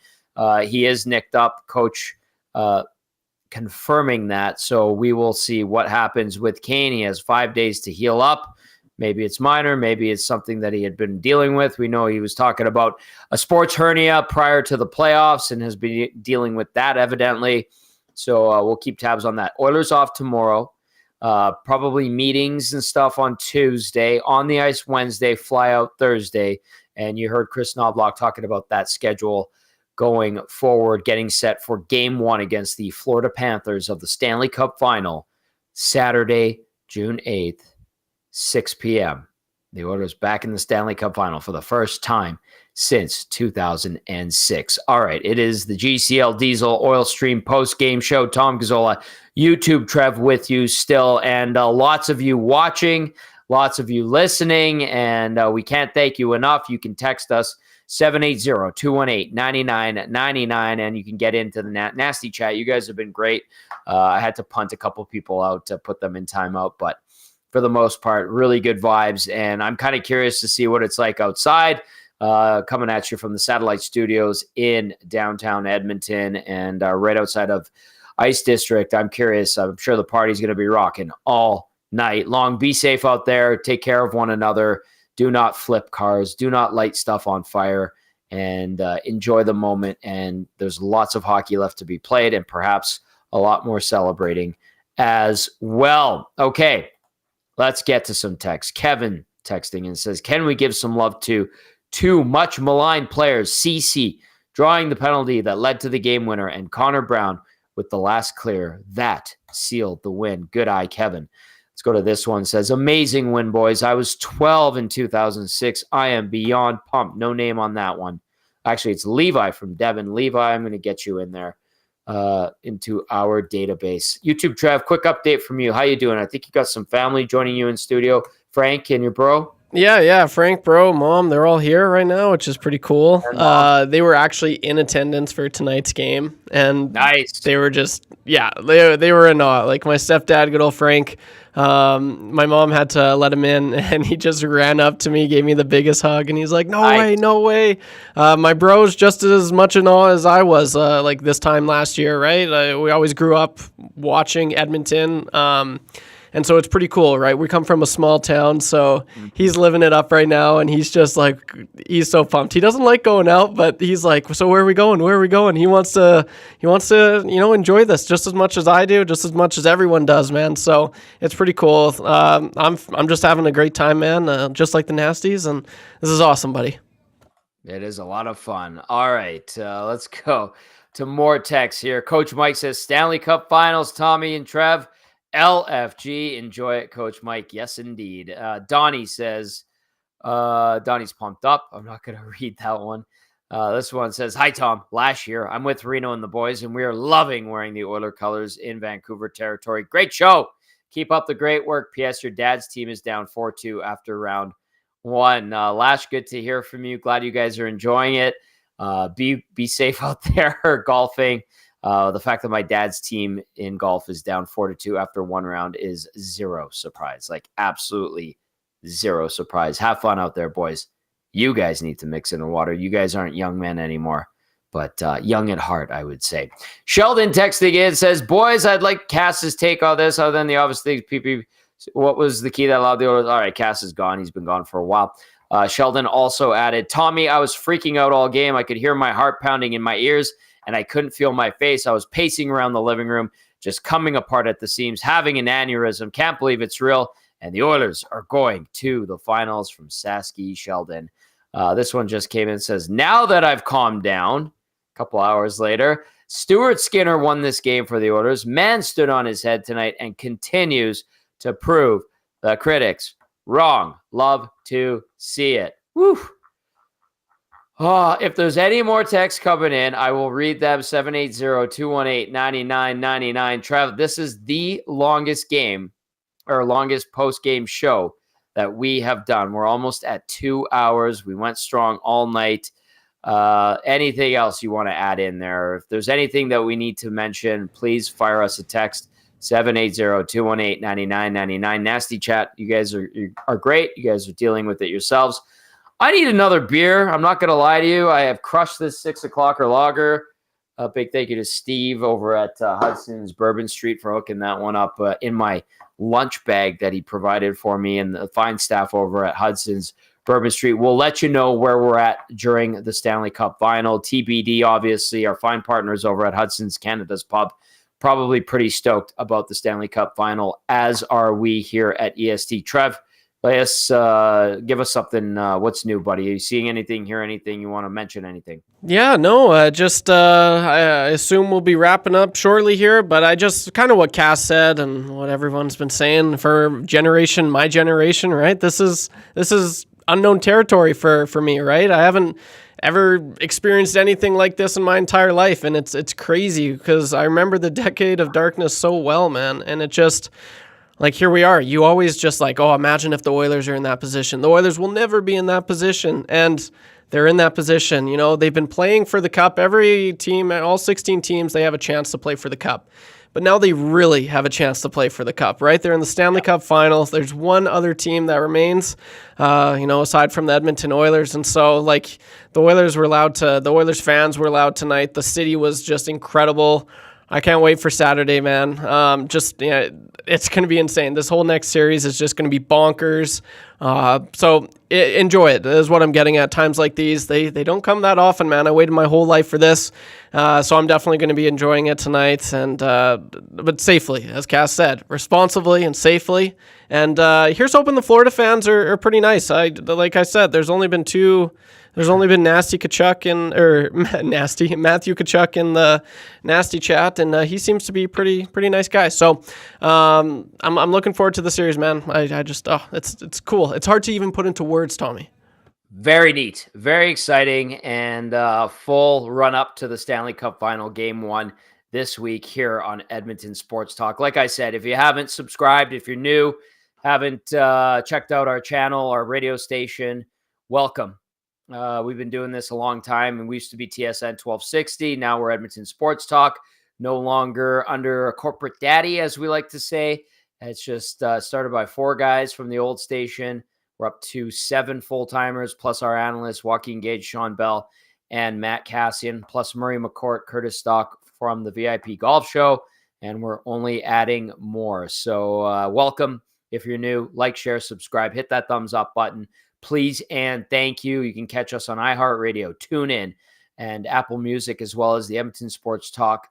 He is nicked up, coach confirming that. So we will see what happens with Kane. He has 5 days to heal up. Maybe it's minor. Maybe it's something that he had been dealing with. We know he was talking about a sports hernia prior to the playoffs and has been dealing with that evidently. So we'll keep tabs on that. Oilers off tomorrow. Probably meetings and stuff on Tuesday. On the ice Wednesday. Fly out Thursday. And you heard Chris Noblock talking about that schedule going forward, getting set for Game 1 against the Florida Panthers of the Stanley Cup Final, Saturday, June 8th. 6 p.m. The Oilers back in the Stanley Cup Final for the first time since 2006. All right, it is the GCL Diesel Oil Stream post-game show. Tom Gazzola, YouTube Trev with you still, and lots of you watching, lots of you listening, and we can't thank you enough. You can text us 780-218-9999, and you can get into the nasty chat. You guys have been great. I had to punt a couple people out to put them in timeout, but for the most part, really good vibes, and I'm kind of curious to see what it's like outside. Coming at you from the satellite studios in downtown Edmonton and right outside of Ice District. I'm curious. I'm sure the party's going to be rocking all night long. Be safe out there. Take care of one another. Do not flip cars. Do not light stuff on fire, and enjoy the moment. And there's lots of hockey left to be played, and perhaps a lot more celebrating as well. Okay, let's get to some text. Kevin texting and says, can we give some love to two much maligned players, CC drawing the penalty that led to the game winner, and Connor Brown with the last clear that sealed the win. Good eye, Kevin. Let's go to this one. It says, amazing win, boys. I was 12 in 2006. I am beyond pumped. No name on that one. Actually, it's Levi from Devon. Levi, I'm going to get you in there into our database. YouTube Trev, quick update from you. How you doing? I think you got some family joining you in studio. Frank and your bro? Yeah. Frank, bro, mom, they're all here right now, which is pretty cool. They were actually in attendance for tonight's game, and nice. They were just, they were in awe. Like my stepdad, good old Frank. My mom had to let him in, and he just ran up to me, gave me the biggest hug, and he's like, no way. My bro's just as much in awe as I was, like this time last year, right? We always grew up watching Edmonton. And so it's pretty cool, right? We come from a small town, so he's living it up right now, and he's just like, he's so pumped. He doesn't like going out, but he's like, so where are we going? Where are we going? He wants to, enjoy this just as much as I do, just as much as everyone does, man. So it's pretty cool. I'm just having a great time, man, just like the Nasties, and this is awesome, buddy. It is a lot of fun. All right, let's go to more texts here. Coach Mike says, Stanley Cup Finals, Tommy and Trev. LFG, enjoy it, Coach Mike. Yes, indeed. Donnie says, Donnie's pumped up. I'm not going to read that one. This one says, hi, Tom. Last year, I'm with Reno and the boys, and we are loving wearing the Oiler colors in Vancouver territory. Great show. Keep up the great work. P.S. Your dad's team is down 4-2 after round one. Lash, good to hear from you. Glad you guys are enjoying it. Be safe out there golfing. The fact that my dad's team in golf is down 4-2 after one round is zero surprise. Like absolutely zero surprise. Have fun out there, boys. You guys need to mix in the water. You guys aren't young men anymore, but young at heart, I would say. Sheldon texting in says, boys, I'd like Cass's take on this other than the obvious things. PP, what was the key that allowed the Oilers? All right, Cass is gone. He's been gone for a while. Sheldon also added, Tommy, I was freaking out all game. I could hear my heart pounding in my ears, and I couldn't feel my face. I was pacing around the living room, just coming apart at the seams, having an aneurysm. Can't believe it's real. And the Oilers are going to the finals from Sasky Sheldon. This one just came in and says, now that I've calmed down, a couple hours later, Stuart Skinner won this game for the Oilers. Man stood on his head tonight and continues to prove the critics wrong. Love to see it. Woo. If there's any more texts coming in, I will read them. 780-218-9999. Trev, this is the longest game or longest post-game show that we have done. We're almost at 2 hours. We went strong all night. Anything else you want to add in there? If there's anything that we need to mention, please fire us a text. 780-218-9999. Nasty chat. You guys are great. You guys are dealing with it yourselves. I need another beer. I'm not going to lie to you. I have crushed this 6 o'clocker lager. A big thank you to Steve over at Hudson's Bourbon Street for hooking that one up in my lunch bag that he provided for me, and the fine staff over at Hudson's Bourbon Street. We'll let you know where we're at during the Stanley Cup Final. TBD, obviously, our fine partners over at Hudson's Canada's Pub. Probably pretty stoked about the Stanley Cup Final, as are we here at EST. Trev, give us something. What's new, buddy? Are you seeing anything, hear anything? You want to mention anything? Yeah, no, I assume we'll be wrapping up shortly here, but I just kind of what Cass said and what everyone's been saying for my generation, right? This is unknown territory for me, right? I haven't ever experienced anything like this in my entire life, and it's crazy because I remember the decade of darkness so well, man, and it just, like, here we are. You always just like, oh, imagine if the Oilers are in that position. The Oilers will never be in that position, and they're in that position. You know, they've been playing for the Cup. Every team, all 16 teams, they have a chance to play for the Cup. But now they really have a chance to play for the Cup, right? They're in the Stanley Cup Finals. There's one other team that remains, aside from the Edmonton Oilers. And so, like, the Oilers fans were allowed tonight. The city was just incredible. I can't wait for Saturday, man. It's going to be insane. This whole next series is just going to be bonkers. Enjoy it is what I'm getting at. Times like these, they don't come that often, man. I waited my whole life for this. So I'm definitely going to be enjoying it tonight, and but safely, as Cass said, responsibly and safely. And here's hoping the Florida fans are pretty nice. Like I said, there's only been Matthew Tkachuk Matthew Tkachuk in the nasty chat, and he seems to be pretty nice guy. So I'm looking forward to the series, man. It's cool. It's hard to even put into words, Tommy. Very neat, very exciting, and full run up to the Stanley Cup Final Game 1 this week here on Edmonton Sports Talk. Like I said, if you haven't subscribed, if you're new, haven't checked out our channel, our radio station, welcome. We've been doing this a long time, and we used to be TSN 1260. Now we're Edmonton Sports Talk, no longer under a corporate daddy, as we like to say. It's just started by 4 guys from the old station. We're up to 7 full-timers, plus our analysts, Joaquin Gage, Sean Bell, and Matt Kassian, plus Murray McCourt, Curtis Stock from the VIP Golf Show, and we're only adding more. So welcome. If you're new, like, share, subscribe, hit that thumbs up button. Please and thank you. You can catch us on iHeartRadio, TuneIn, and Apple Music, as well as the Edmonton Sports Talk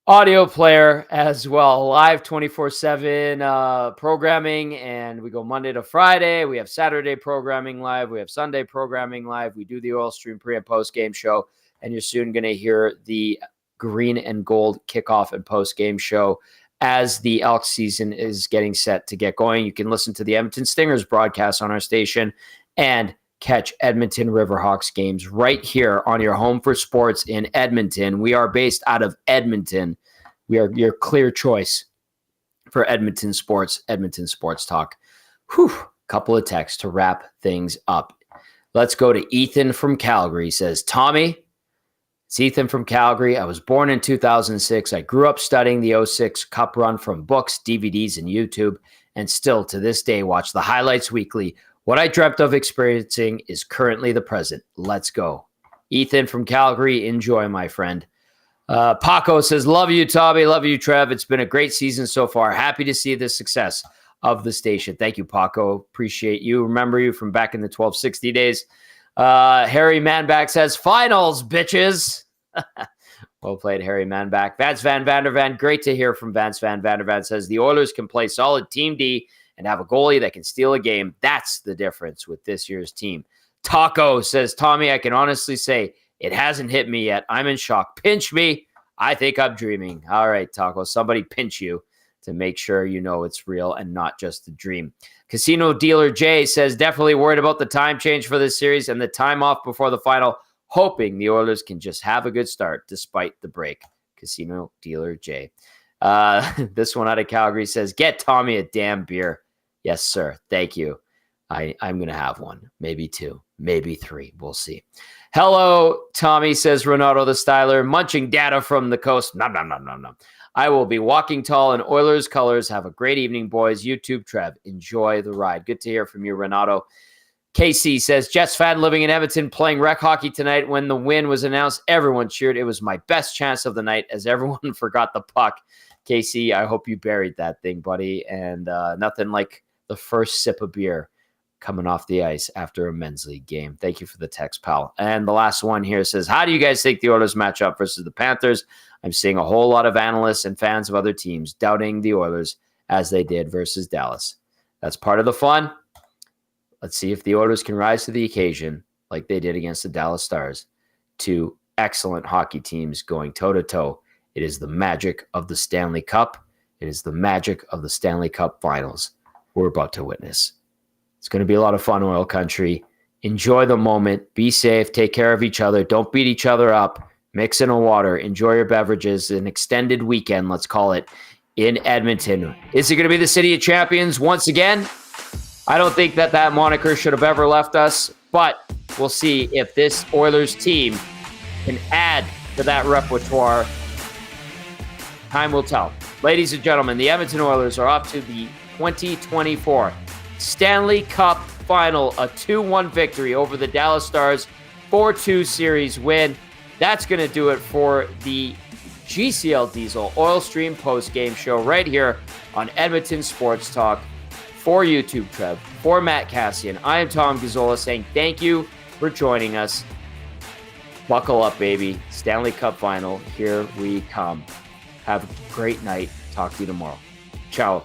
audio player as well. Live 24/7 programming, and we go Monday to Friday. We have Saturday programming live. We have Sunday programming live. We do the Oil Stream pre- and post-game show, and you're soon going to hear the Green and Gold kickoff and post-game show as the Elks season is getting set to get going. You can listen to the Edmonton Stingers broadcast on our station and catch Edmonton Riverhawks games right here on your home for sports in Edmonton. We are based out of Edmonton. We are your clear choice for Edmonton Sports Talk. Whew, couple of texts to wrap things up. Let's go to Ethan from Calgary. He says, Tommy, it's Ethan from Calgary. I was born in 2006. I grew up studying the 06 Cup run from books, DVDs, and YouTube, and still to this day watch the highlights weekly. What I dreamt of experiencing is currently the present. Let's go. Ethan from Calgary, enjoy, my friend. Paco says, love you, Tommy. Love you, Trev. It's been a great season so far. Happy to see the success of the station. Thank you, Paco. Appreciate you. Remember you from back in the 1260 days. Harry Manback says, finals, bitches. Well played, Harry Manback. Vance Van Vandervan, great to hear from Vance Van Vandervan. Says the Oilers can play solid Team D and have a goalie that can steal a game. That's the difference with this year's team. Taco says, Tommy, I can honestly say it hasn't hit me yet. I'm in shock. Pinch me. I think I'm dreaming. All right, Taco, somebody pinch you to make sure you know it's real and not just a dream. Casino Dealer Jay says, definitely worried about the time change for this series and the time off before the final, hoping the Oilers can just have a good start despite the break. Casino Dealer Jay. This one out of Calgary says, get Tommy a damn beer. Yes, sir. Thank you. I'm going to have one, maybe 2, maybe 3. We'll see. Hello, Tommy, says Renato the Styler, munching data from the coast. Nom, nom, nom, nom, nom. I will be walking tall in Oilers colors. Have a great evening, boys. YouTube, Trev. Enjoy the ride. Good to hear from you, Renato. KC says, Jets fan living in Edmonton playing rec hockey tonight. When the win was announced, everyone cheered. It was my best chance of the night as everyone forgot the puck. KC, I hope you buried that thing, buddy. And nothing like the first sip of beer coming off the ice after a men's league game. Thank you for the text, pal. And the last one here says, how do you guys think the Oilers match up versus the Panthers? I'm seeing a whole lot of analysts and fans of other teams doubting the Oilers as they did versus Dallas. That's part of the fun. Let's see if the Oilers can rise to the occasion like they did against the Dallas Stars. 2 excellent hockey teams going toe-to-toe. It is the magic of the Stanley Cup. It is the magic of the Stanley Cup Finals we're about to witness. It's going to be a lot of fun, Oil Country. Enjoy the moment. Be safe. Take care of each other. Don't beat each other up. Mix in a water. Enjoy your beverages. An extended weekend, let's call it, in Edmonton. Is it going to be the City of Champions once again? I don't think that moniker should have ever left us, but we'll see if this Oilers team can add to that repertoire. Time will tell. Ladies and gentlemen, the Edmonton Oilers are off to the 2024 Stanley Cup Final, a 2-1 victory over the Dallas Stars, 4-2 series win. That's going to do it for the GCL Diesel Oil Stream post-game show right here on Edmonton Sports Talk. For YouTube, Trev, for Matt Kassian, I am Tom Gazzola saying thank you for joining us. Buckle up, baby. Stanley Cup Final, here we come. Have a great night. Talk to you tomorrow. Ciao.